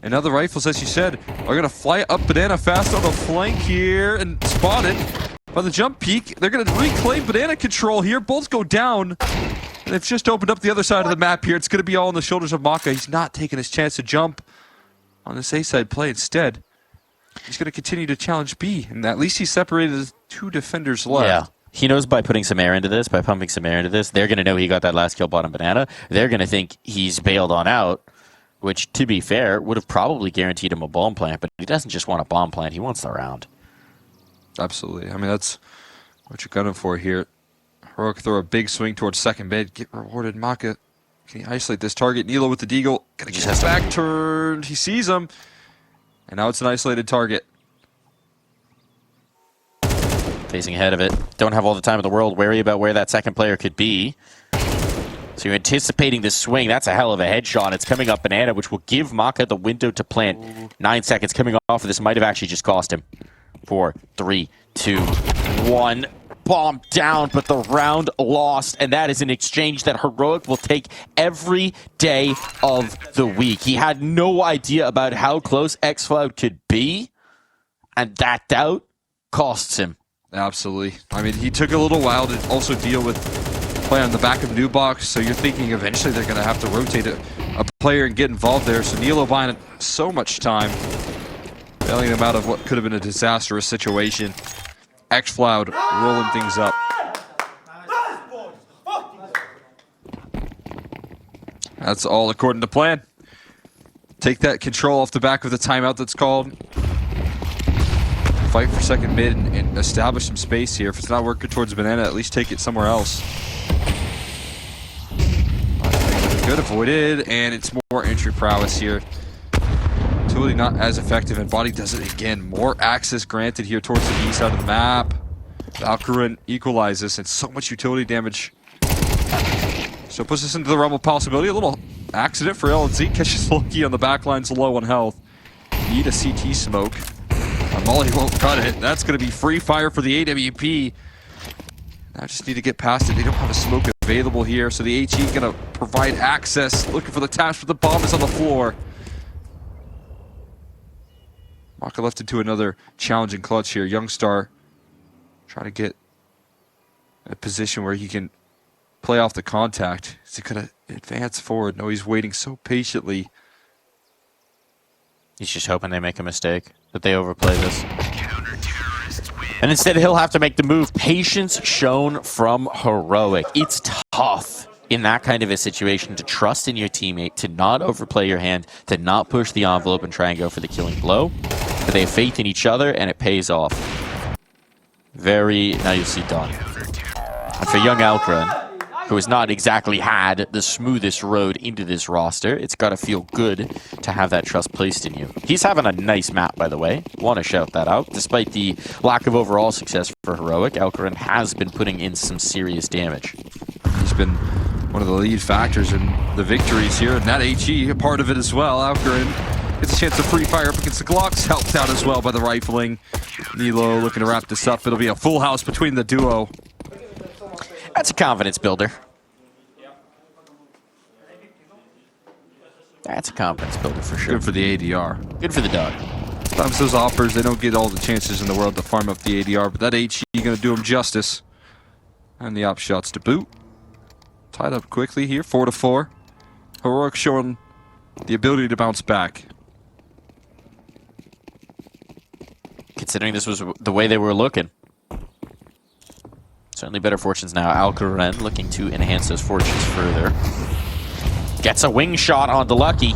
And now the rifles, as you said, are gonna fly up Banana fast on the flank here and spotted by the jump peak. They're gonna reclaim Banana control here. Both go down. And they've just opened up the other side of the map here. It's gonna be all on the shoulders of Maka. He's not taking his chance to jump on this A-side play. Instead, he's gonna continue to challenge B. And at least he separated 2 defenders left. Yeah. He knows by putting some air into this, by pumping some air into this, they're going to know he got that last kill bottom Banana. They're going to think he's bailed on out, which, to be fair, would have probably guaranteed him a bomb plant, but he doesn't just want a bomb plant, he wants the round. Absolutely. I mean, that's what you're gunning for here. Heroic throw a big swing towards second bed, get rewarded. Maka Can he isolate this target? Nilo with the deagle. Gonna get his back turned. He sees him. And now it's an isolated target. Facing ahead of it. Don't have all the time in the world. Wary about where that second player could be. So you're anticipating this swing. That's a hell of a headshot. It's coming up banana, which will give Maka the window to plant. 9 seconds coming off of this. Might have actually just cost him. 4, 3, 2, 1. Bomb down, but the round lost. And that is an exchange that Heroic will take every day of the week. He had no idea about how close xCloud could be. And that doubt costs him. Absolutely. I mean, he took a little while to also deal with play on the back of New Box, so you're thinking eventually they're going to have to rotate a player and get involved there. So Nilo buying so much time, bailing them out of what could have been a disastrous situation. xCloud rolling things up. That's all according to plan. Take that control off the back of the timeout that's called. Fight for second mid and establish some space here. If it's not working towards banana, at least take it somewhere else. Good, avoided, and it's more entry prowess here. Totally not as effective, and bodyy does it again. More access granted here towards the B side of the map. Valkyrin equalizes, and so much utility damage. So it puts us into the realm of possibility. A little accident for LNZ. Catches lucky on the backline's low on health. Need a CT smoke. Molly won't cut it. That's going to be free fire for the AWP. I just need to get past it. They don't have a smoke available here, so the HE going to provide access. Looking for the task, but the bomb is on the floor. Maka left into another challenging clutch here. Youngstar trying to get in a position where he can play off the contact. Is he going to advance forward? No, he's waiting so patiently. He's just hoping they make a mistake, that they overplay this. And instead he'll have to make the move. Patience shown from Heroic. It's tough in that kind of a situation to trust in your teammate, to not overplay your hand, to not push the envelope and try and go for the killing blow. But they have faith in each other and it pays off. Very nicely done. And for young Alcran, who has not exactly had the smoothest road into this roster, it's got to feel good to have that trust placed in you. He's having a nice map, by the way. Want to shout that out. Despite the lack of overall success for Heroic, Alcaran has been putting in some serious damage. He's been one of the lead factors in the victories here, and that HE, a part of it as well. Alcaran gets a chance to free fire up against the Glocks, helped out as well by the rifling. Nilo looking to wrap this up. It'll be a full house between the duo. That's a confidence builder. That's a confidence builder for sure. Good for the ADR. Good for the dog. Sometimes those offers, they don't get all the chances in the world to farm up the ADR, but that HE going to do him justice. And the op shots to boot. Tied up quickly here, 4-4. Heroic showing the ability to bounce back. Considering this was the way they were looking. Certainly better fortunes now. Alcaran looking to enhance those fortunes further. Gets a wing shot on the Lucky.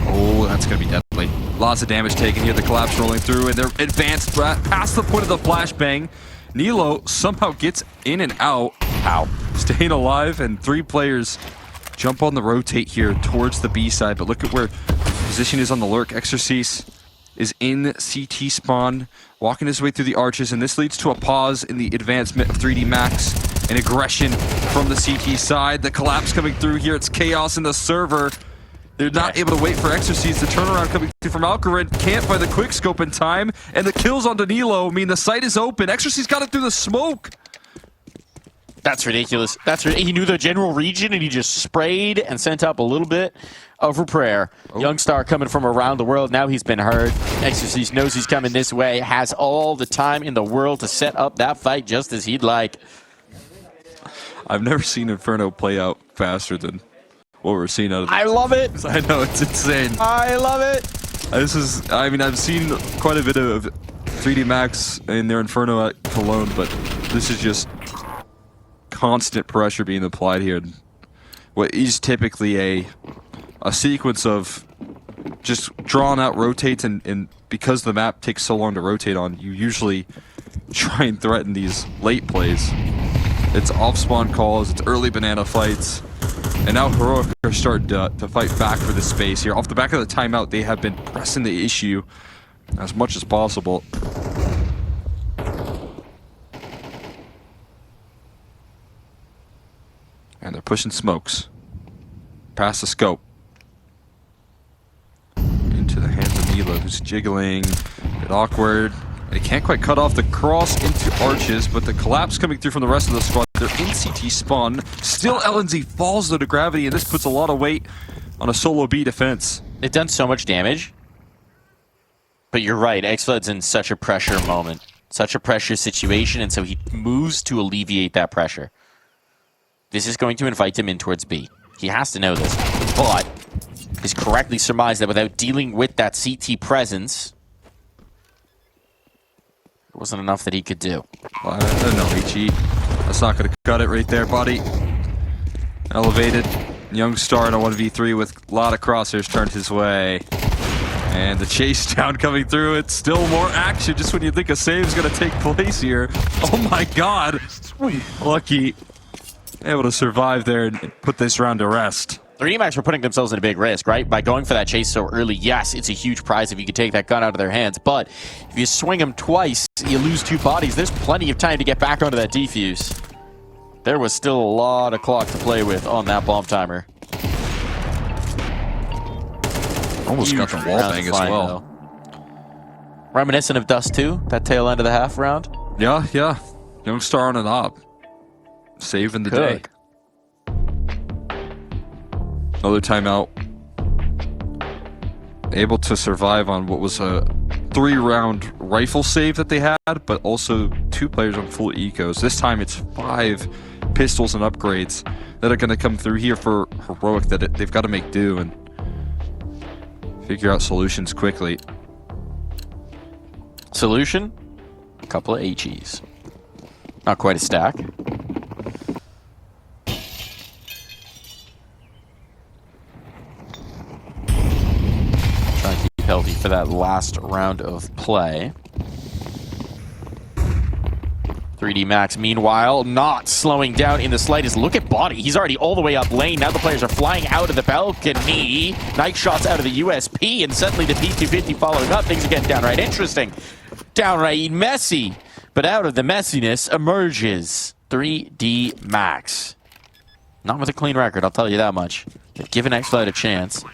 Oh, that's going to be deadly. Lots of damage taken here. The collapse rolling through, and they're advanced past the point of the flashbang. Nilo somehow gets in and out. Ow. Staying alive, and 3 players jump on the rotate here towards the B side, but look at where position is on the lurk. Exorcise is in CT spawn, walking his way through the arches, and this leads to a pause in the advancement of 3D Max and aggression from the CT side. The collapse coming through here. It's chaos in the server. They're not able to wait for Exorcise. The turnaround coming through from Alcaran. Can't find the quick scope in time, and the kills on Danilo mean the site is open. Exorcise got it through the smoke. That's ridiculous. He knew the general region, and he just sprayed and sent up a little bit of a prayer. Youngstar coming from around the world. Now he's been heard. Exorcise knows he's coming this way. Has all the time in the world to set up that fight just as he'd like. I've never seen Inferno play out faster than what we're seeing out of this. I love it. I know, it's insane. I love it. This is, I mean, I've seen quite a bit of 3D Max in their Inferno at Cologne, but this is just constant pressure being applied here. What is typically a sequence of just drawn out rotates, and because the map takes so long to rotate on, you usually try and threaten these late plays. It's off-spawn calls, it's early banana fights. And now Heroic are starting to fight back for the space here. Off the back of the timeout, they have been pressing the issue as much as possible. And they're pushing smokes. Past the scope. Into the hands of Mila, who's jiggling. A bit awkward. They can't quite cut off the cross into arches, but the collapse coming through from the rest of the squad. They're in CT spawn. Still LNZ falls though to gravity, and this puts a lot of weight on a solo B defense. They've done so much damage. But you're right, Xfled's in such a pressure moment. Such a pressure situation, and so he moves to alleviate that pressure. This is going to invite him in towards B. He has to know this. But he's correctly surmised that without dealing with that CT presence, it wasn't enough that he could do. Well, no, HE. That's not going to cut it right there, buddy. Elevated. Young star in a 1v3 with a lot of crosshairs turned his way. And the chase down coming through. It's still more action just when you think a save is going to take place here. Oh my god. Lucky. Able to survive there and put this round to rest. 3D were putting themselves in a big risk, right? By going for that chase so early, yes, it's a huge prize if you can take that gun out of their hands, but if you swing them twice, you lose 2 bodies. There's plenty of time to get back onto that defuse. There was still a lot of clock to play with on that bomb timer. Almost got the wall bang as well. Though. Reminiscent of Dust2, that tail end of the half round. Yeah. Young star on an op. Saving the day. Another timeout. Able to survive on what was a 3-round rifle save that they had, but also 2 players on full ecos. This time it's 5 pistols and upgrades that are going to come through here for Heroic that they've got to make do and figure out solutions quickly. Solution? A couple of HEs. Not quite a stack. Healthy for that last round of play. 3D Max, meanwhile, not slowing down in the slightest. Look at bodyy. He's already all the way up lane. Now the players are flying out of the balcony. Nice shots out of the USP, and suddenly the P250 following up. Things are getting downright interesting. Downright messy. But out of the messiness emerges 3D Max. Not with a clean record, I'll tell you that much. They've given Xfled a chance.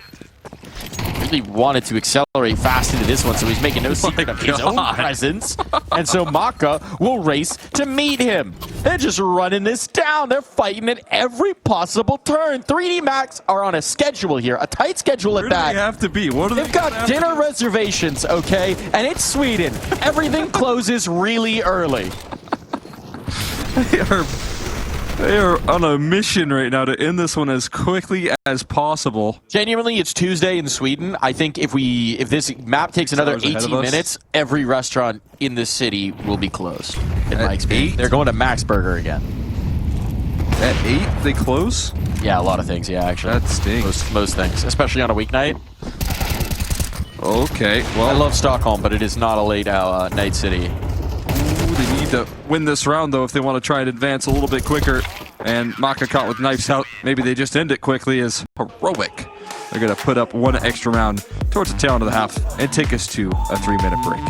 Really wanted to accelerate fast into this one, so he's making no secret of his own presence. And so Maka will race to meet him. They're just running this down. They're fighting at every possible turn. 3D Max are on a schedule here, a tight schedule at that. Where do they have to be? What are They've got dinner reservations, okay? And it's Sweden. Everything closes really early. They are on a mission right now to end this one as quickly as possible. Genuinely, it's Tuesday in Sweden. I think if this map takes another 18 minutes, every restaurant in this city will be closed. In my experience, 8? They're going to Max Burger again. At 8, they close? Yeah, a lot of things. Yeah, actually, That stinks. most things, especially on a weeknight. Okay, well, I love Stockholm, but it is not a late night city. they need to win this round, though, if they want to try and advance a little bit quicker. And Maka caught with knives out. Maybe they just end it quickly as Heroic. They're going to put up 1 extra round towards the tail end of the half and take us to a 3-minute break.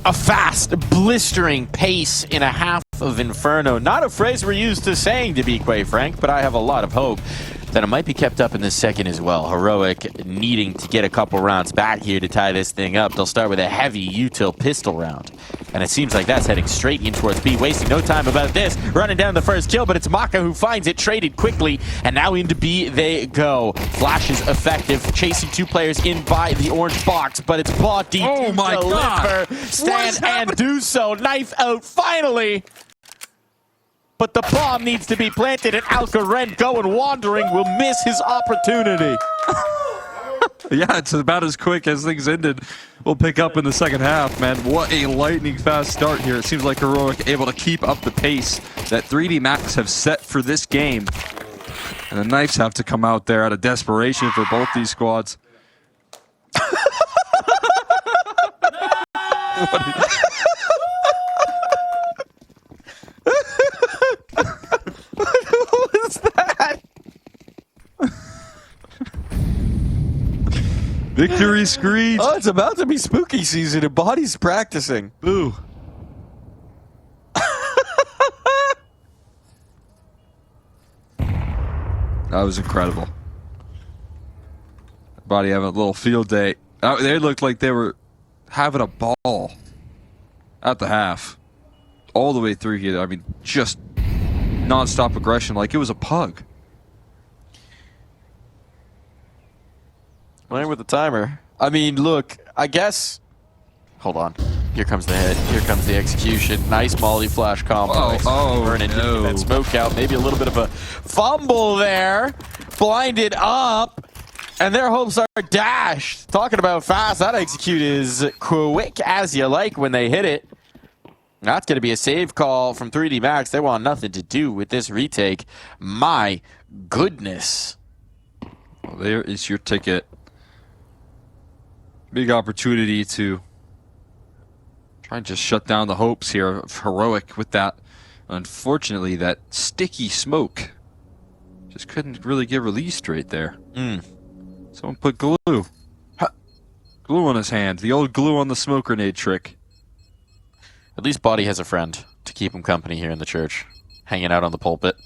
A fast, blistering pace in a half of Inferno. Not a phrase we're used to saying, to be quite frank, but I have a lot of hope that it might be kept up in the second as well. Heroic needing to get a couple rounds back here to tie this thing up. They'll start with a heavy util pistol round. And it seems like that's heading straight in towards B, wasting no time about this. Running down the first kill, but it's Maka who finds it, traded quickly, and now into B they go. Flash is effective, chasing two players in by the orange box, but it's bodyy Oh my God! Stand and do so. Knife out finally. But the bomb needs to be planted, and Alcaren going wandering will miss his opportunity. Yeah, it's about as quick as things ended. We'll pick up in the second half, man. What a lightning fast start here. It seems like Heroic able to keep up the pace that 3D Max have set for this game. And the knives have to come out there out of desperation for both these squads. What was that? Victory screech. Oh, it's about to be spooky season and body's practicing. Boo. That was incredible. Bodyy having a little field day. They looked like they were having a ball at the half. All the way through here. I mean, just non-stop aggression like it was a pug. Playing with the timer. I mean, look, I guess... Hold on. Here comes the hit. Here comes the execution. Nice molly flash combo. Vernon no. that smoke out. Maybe a little bit of a fumble there. Blinded up. And their hopes are dashed. Talking about fast, that execute is quick as you like when they hit it. That's going to be a save call from 3D Max. They want nothing to do with this retake. My goodness. Well, there is your ticket. Big opportunity to try and just shut down the hopes here of Heroic with that. Unfortunately, that sticky smoke just couldn't really get released right there. Someone put glue. Glue on his hand. The old glue on the smoke grenade trick. At least bodyy has a friend to keep him company here in the church, hanging out on the pulpit.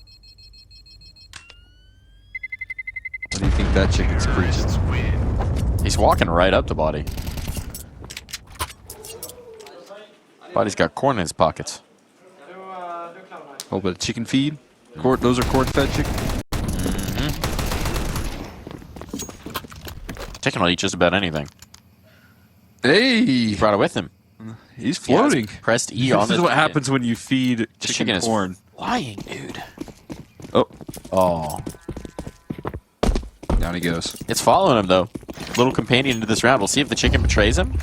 What do you think that chicken's preaching? He's walking right up to bodyy. Body's got corn in his pockets. A little bit of chicken feed. Those are corn-fed chicken. Chicken will eat just about anything. Hey! He brought it with him. He's floating. He pressed E on This is what happens when you feed chicken corn. Is flying, dude. Oh. Down he goes. It's following him, though. Little companion into this round. We'll see if the chicken betrays him.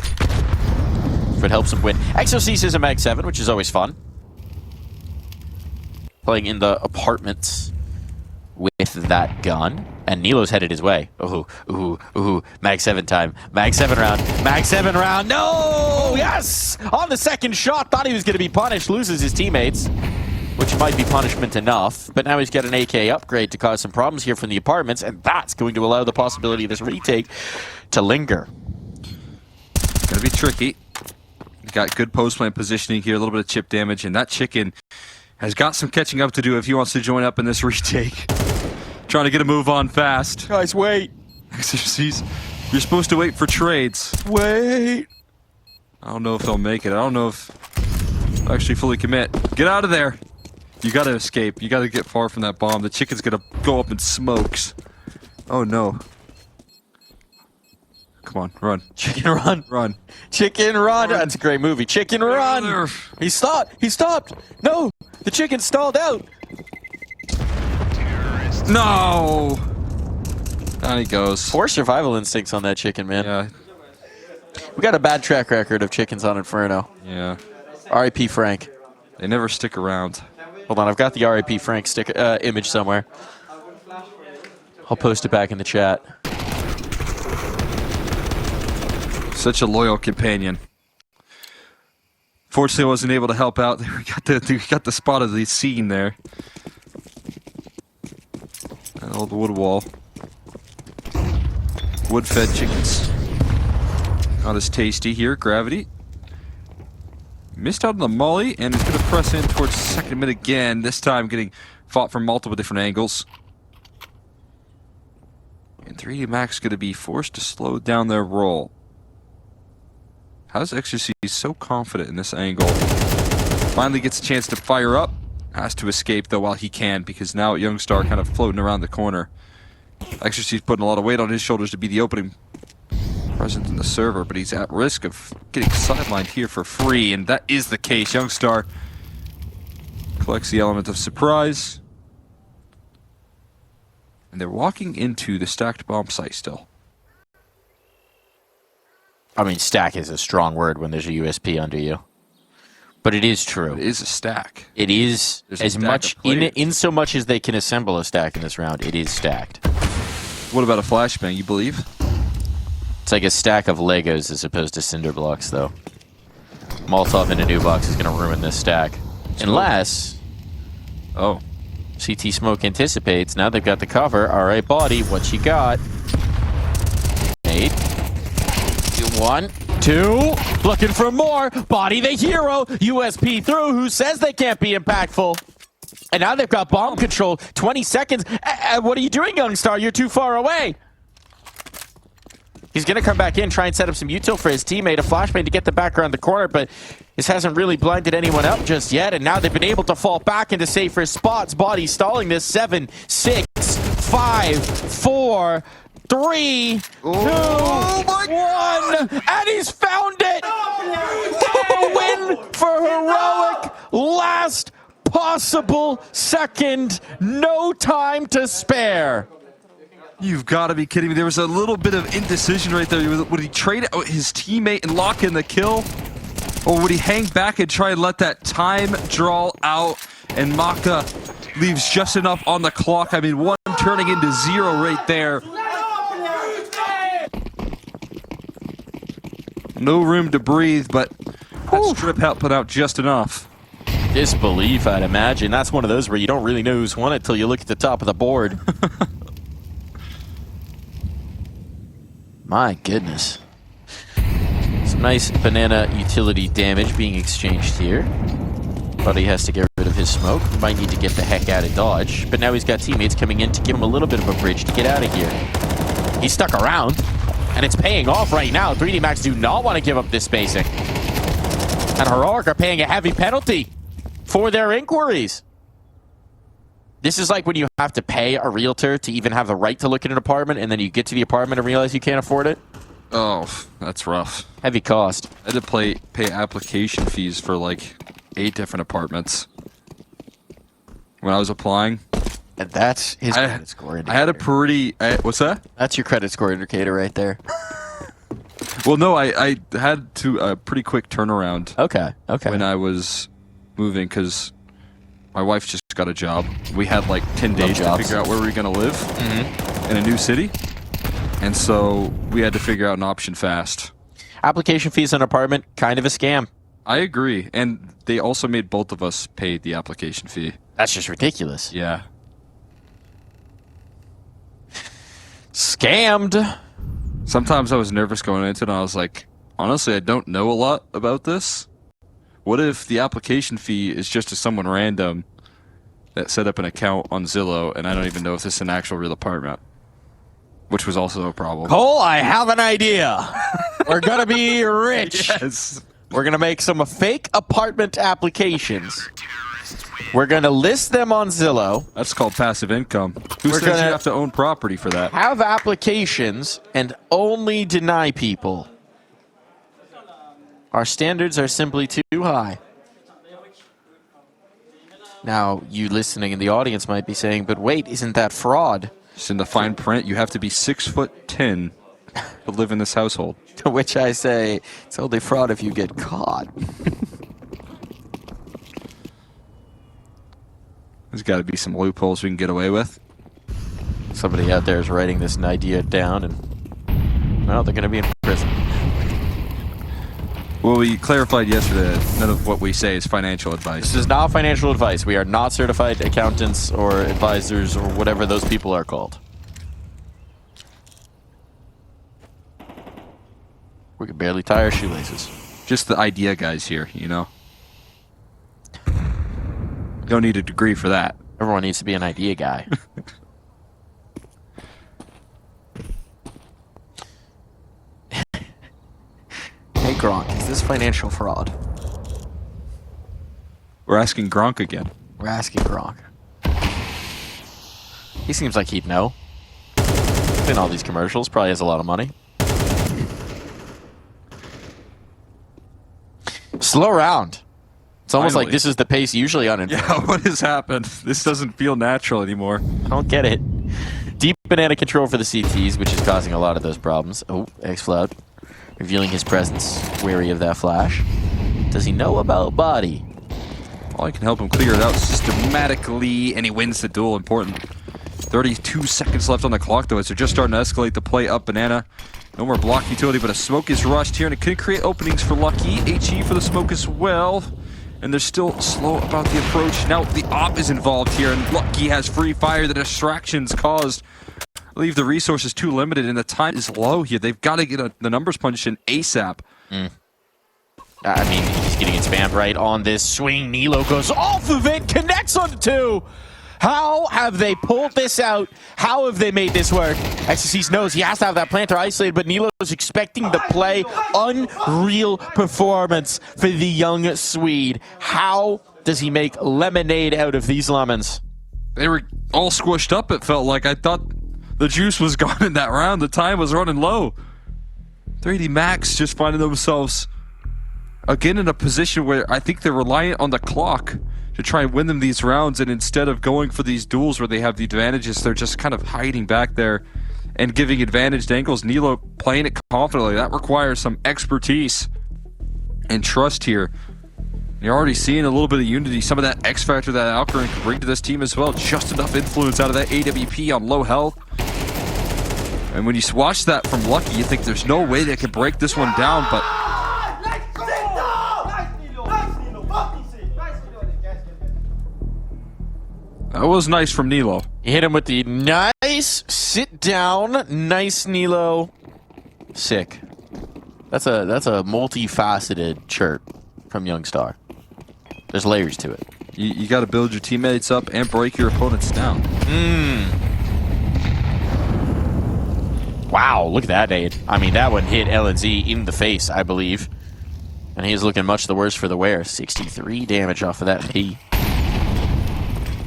If it helps him win. Exocease is a Mag 7, which is always fun. Playing in the apartments with that gun. And Nilo's headed his way. Ooh. Mag 7 time. Mag 7 round. Mag 7 round. No! Yes! On the second shot. Thought he was going to be punished. Loses his teammates. Which might be punishment enough. But now he's got an AK upgrade to cause some problems here from the apartments. And that's going to allow the possibility of this retake to linger. Gonna be tricky. Got good post-plant positioning here. A little bit of chip damage. And that chicken has got some catching up to do if he wants to join up in this retake. Trying to get a move on fast. Guys, wait. You're supposed to wait for trades. Wait. I don't know if they'll make it. I don't know if they'll actually fully commit. Get out of there. You gotta escape. You gotta get far from that bomb. The chicken's gonna go up in smokes. Oh no. Come on, run. Chicken run. Run. Chicken run. That's a great movie. Chicken run. He stopped. He stopped. No. The chicken stalled out. No! Down he goes. Poor survival instincts on that chicken, man. Yeah. We got a bad track record of chickens on Inferno. Yeah. R.I.P. Frank. They never stick around. Hold on, I've got the R.I.P. Frank image somewhere. I'll post it back in the chat. Such a loyal companion. Fortunately, I wasn't able to help out. We got the spot of the scene there. And all the wood wall. Wood-fed chickens. Not as tasty here. Gravity. missed out on the molly and is going to press in towards second mid again, this time getting fought from multiple different angles. And 3D Max going to be forced to slow down their roll. How's XRC so confident in this angle? Finally gets a chance to fire up. Has to escape though while he can, because now Youngstar kind of floating around the corner. XRC's putting a lot of weight on his shoulders to be the opening presence in the server, but he's at risk of getting sidelined here for free, and that is the case. Youngstar collects the element of surprise. And they're walking into the stacked bomb site still. I mean, stack is a strong word when there's a USP under you. But it is true. It is a stack. It is There's a as stack much of players. in so much as they can assemble a stack in this round. It is stacked. What about a flashbang, you believe? It's like a stack of Legos as opposed to cinder blocks, though. Molotov in a new box is going to ruin this stack. Unless Oh. CT Smoke anticipates. Now they've got the cover. All right, Body, what you got? 8. 1, 2. Looking for more. Body the hero. USP through. Who says they can't be impactful? And now they've got bomb control. 20 seconds. What are you doing, Youngstar? You're too far away. He's going to come back in, try and set up some util for his teammate, a flashbang to get the back around the corner, but this hasn't really blinded anyone up just yet, and now they've been able to fall back into safer spots. Body stalling this. 7, 6, 5, 4, 3, 2, 1, and he's found it! Win for heroic last possible second. No time to spare. You've got to be kidding me. There was a little bit of indecision right there. Would he trade out his teammate and lock in the kill? Or would he hang back and try and let that time draw out? And Maka leaves just enough on the clock. I mean, 1 turning into 0 right there. No room to breathe, but that strip helped put out just enough. Disbelief, I'd imagine. That's one of those where you don't really know who's won it till you look at the top of the board. My goodness. Some nice banana utility damage being exchanged here. But he has to get rid of his smoke. Might need to get the heck out of Dodge. But now he's got teammates coming in to give him a little bit of a bridge to get out of here. He's stuck around. And it's paying off right now. 3D Max do not want to give up this spacing. And Heroic are paying a heavy penalty for their inquiries. This is like when you have to pay a realtor to even have the right to look at an apartment, and then you get to the apartment and realize you can't afford it. Oh, that's rough. Heavy cost. I had to pay application fees for like 8 different apartments when I was applying. And that's his credit score indicator. I had a pretty... what's that? That's your credit score indicator right there. Well, no, I had to a pretty quick turnaround. Okay. When I was moving, because my wife just got a job. We had like 10 days to figure out where we were going to live in a new city. And so we had to figure out an option fast. Application fees on an apartment, kind of a scam. I agree. And they also made both of us pay the application fee. That's just ridiculous. Yeah. Scammed. Sometimes I was nervous going into it, and I was like, honestly, I don't know a lot about this. What if the application fee is just to someone random that set up an account on Zillow, and I don't even know if this is an actual real apartment? Which was also a problem. Cole, I have an idea. We're going to be rich. Yes. We're going to make some fake apartment applications. We're going to list them on Zillow. That's called passive income. Who says you have to own property for that? Have applications and only deny people. Our standards are simply too high. Now, you listening in the audience might be saying, but wait, isn't that fraud? Just in the fine print, you have to be 6'10" to live in this household. To which I say, it's only fraud if you get caught. There's got to be some loopholes we can get away with. Somebody out there is writing this idea down, and, well, they're going to be in prison. Well, we clarified yesterday that none of what we say is financial advice. This is not financial advice. We are not certified accountants or advisors or whatever those people are called. We can barely tie our shoelaces. Just the idea guys here, you know? Don't need a degree for that. Everyone needs to be an idea guy. Hey Gronk, is this financial fraud? We're asking Gronk again. We're asking Gronk. He seems like he'd know. He's in all these commercials, probably has a lot of money. Slow round. It's almost Finally. like this is the pace usually on Inferno. Yeah, what has happened? This doesn't feel natural anymore. I don't get it. Deep banana control for the CTs, which is causing a lot of those problems. Oh, X-Floud revealing his presence, wary of that flash. Does he know about body? Well, I can help him clear it out systematically, and he wins the duel. Important. 32 seconds left on the clock, though, as they're just starting to escalate the play up banana. No more block utility, but a smoke is rushed here, and it could create openings for Lucky. HE for the smoke as well. And they're still slow about the approach. Now the op is involved here, and Lucky has free fire. The distractions caused leave the resources too limited, and the time is low here. They've got to get the numbers punched in ASAP. I mean, he's getting it spammed right on this swing. Nilo goes off of it, connects on the two. How have they pulled this out? How have they made this work? XCC knows he has to have that planter isolated, but Nilo is expecting the play. Unreal performance for the young Swede. How does he make lemonade out of these lemons? They were all squished up, it felt like. I thought the juice was gone in that round. The time was running low. 3D Max just finding themselves again in a position where I think they're reliant on the clock to try and win them these rounds, and instead of going for these duels where they have the advantages, they're just kind of hiding back there and giving advantaged angles. Nilo playing it confidently. That requires some expertise and trust here. You're already seeing a little bit of unity, some of that X factor that Alcarin can bring to this team as well. Just enough influence out of that AWP on low health. And when you watch that from Lucky, you think there's no way they can break this one down, but that was nice from Nilo. He hit him with the nice sit down. Nice, Nilo. Sick. That's a multifaceted chirp from Youngstar. There's layers to it. You got to build your teammates up and break your opponents down. Wow, look at that nade. I mean, that one hit LNZ in the face, I believe. And he's looking much the worse for the wear. 63 damage off of that P.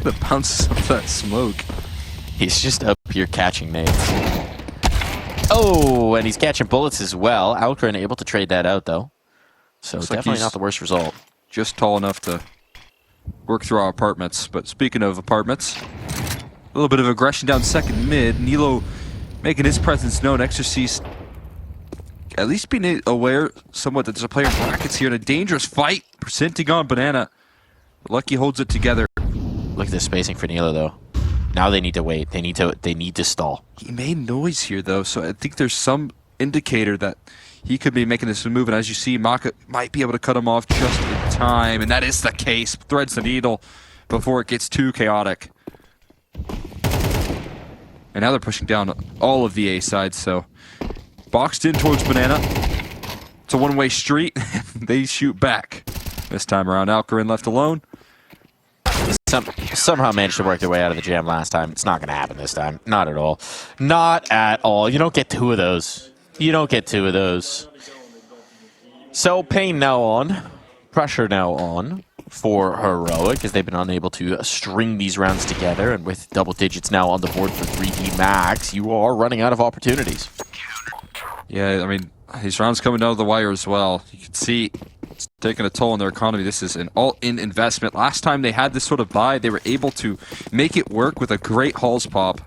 The bounces of that smoke. He's just up here catching nades. Oh, and he's catching bullets as well. Alcarin able to trade that out, though. So Looks like definitely he's not the worst result. just tall enough to work through our apartments. But speaking of apartments, a little bit of aggression down second mid. Nilo making his presence known. Exorcist at least being aware somewhat that there's a player in brackets here in a dangerous fight. Presenting on banana. Lucky holds it together. Look at the spacing for Nilo, though. Now they need to wait. They need to stall. He made noise here, though, so I think there's some indicator that he could be making this move. And as you see, Maka might be able to cut him off just in time, and that is the case. Threads the needle before it gets too chaotic. And now they're pushing down all of the A side, so boxed in towards banana. It's a one-way street. They shoot back. This time around, Alcarin left alone. Somehow managed to work their way out of the jam last time. It's not going to happen this time. Not at all. Not at all. You don't get two of those. You don't get two of those. So pain now on. Pressure now on for Heroic, as they've been unable to string these rounds together. And with double digits now on the board for 3D Max, you are running out of opportunities. Yeah, I mean, these rounds coming down to the wire as well. You can see it's taking a toll on their economy. This is an all-in investment. Last time they had this sort of buy, they were able to make it work with a great Halls pop.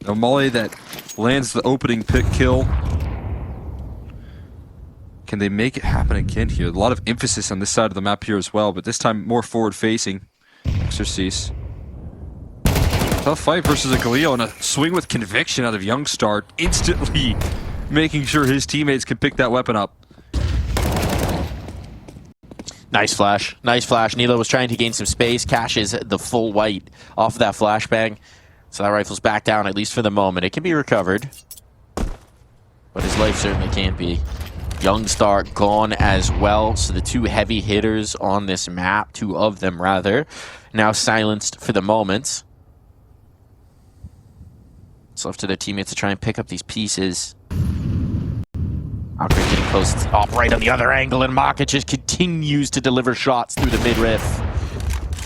A Molly that lands the opening pick kill. Can they make it happen again here? A lot of emphasis on this side of the map here as well, but this time more forward-facing. Exorcist. Tough fight versus a Galio, and a swing with conviction out of Youngstar, instantly making sure his teammates can pick that weapon up. Nice flash. Nice flash. Nilo was trying to gain some space. Cashes the full white off of that flashbang. So that rifle's back down, at least for the moment. It can be recovered. But his life certainly can't be. Youngstar gone as well, so the two heavy hitters on this map, two of them rather, now silenced for the moment. It's left to their teammates to try and pick up these pieces. Outbreak getting close to the top right on the other angle, and Maka just continues to deliver shots through the mid-riff.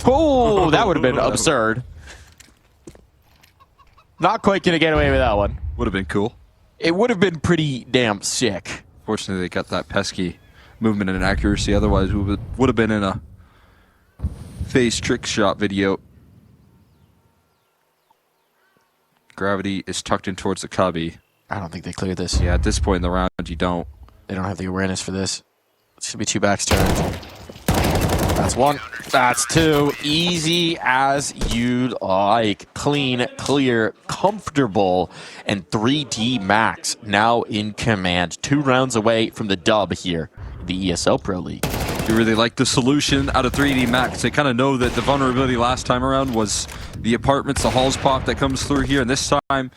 Oh, that would have been absurd. Not quite going to get away with that one. Would have been cool. It would have been pretty damn sick. Fortunately, they got that pesky movement and accuracy. Otherwise, we would have been in a phase trick shot video. Gravity is tucked in towards the cubby. I don't think they cleared this. Yeah, at this point in the round, you don't. They don't have the awareness for this. It's going to be two backs turned. That's one. That's two. Easy as you'd like. Clean, clear, comfortable, and 3D Max now in command. 2 rounds away from the dub here in the ESL Pro League. You really like the solution out of 3D Max. They kind of know that the vulnerability last time around was the apartments, the halls pop that comes through here, and this time,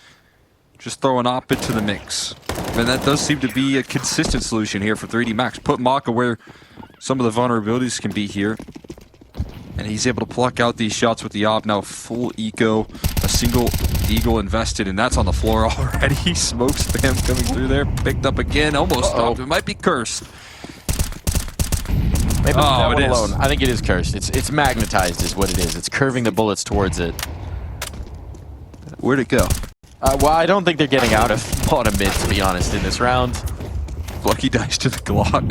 just throw an op into the mix. And that does seem to be a consistent solution here for 3D Max. Put Maka where some of the vulnerabilities can be here. And he's able to pluck out these shots with the op. Now full eco, a single eagle invested, and that's on the floor already. Smoke spam coming through there. Picked up again, almost stopped. It might be cursed. Maybe that one alone. I think it is cursed. It's magnetized is what it is. It's curving the bullets towards it. Where'd it go? Well, I don't think they're getting out of bottom mid, to be honest, in this round. Lucky dice to the Glock.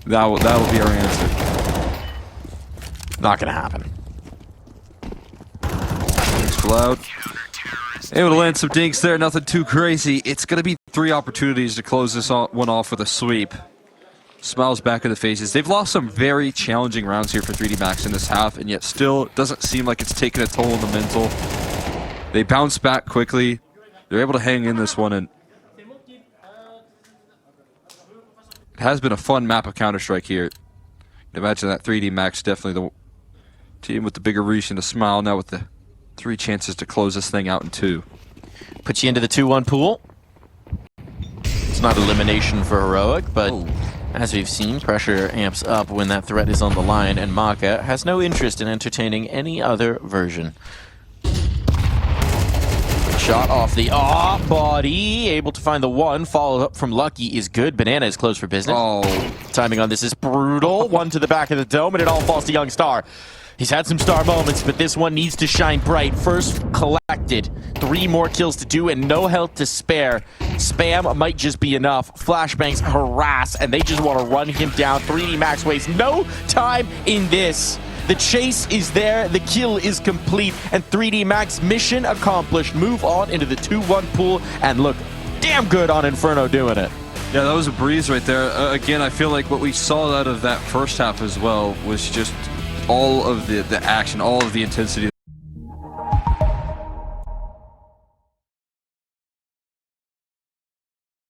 That'll be our answer. Not gonna happen. Cloud. Able to land some dinks there, nothing too crazy. It's gonna be 3 opportunities to close this one off with a sweep. Smiles back in the faces. They've lost some very challenging rounds here for 3D Max in this half, and yet still doesn't seem like it's taken a toll on the mental. They bounce back quickly. They're able to hang in this one, and it has been a fun map of Counter-Strike here. Imagine that 3D Max, definitely the team with the bigger reach and a smile, now with the 3 chances to close this thing out in 2. Put you into the 2-1 pool. It's not elimination for Heroic, but as we've seen, pressure amps up when that threat is on the line, and Maka has no interest in entertaining any other version. Shot off the body, able to find the 1. Follow up from Lucky is good. Banana is closed for business. Timing on this is brutal. 1 to the back of the dome, and it all falls to Youngstar. He's had some star moments, but this one needs to shine bright. First collected, 3 more kills to do, and no health to spare. Spam might just be enough. Flashbangs harass, and they just want to run him down. 3D Max wastes no time in this. The chase is there, the kill is complete, and 3D Max mission accomplished. Move on into the 2-1 pool, and look damn good on Inferno doing it. Yeah, that was a breeze right there. Again, I feel like what we saw out of that first half as well was just all of the action, all of the intensity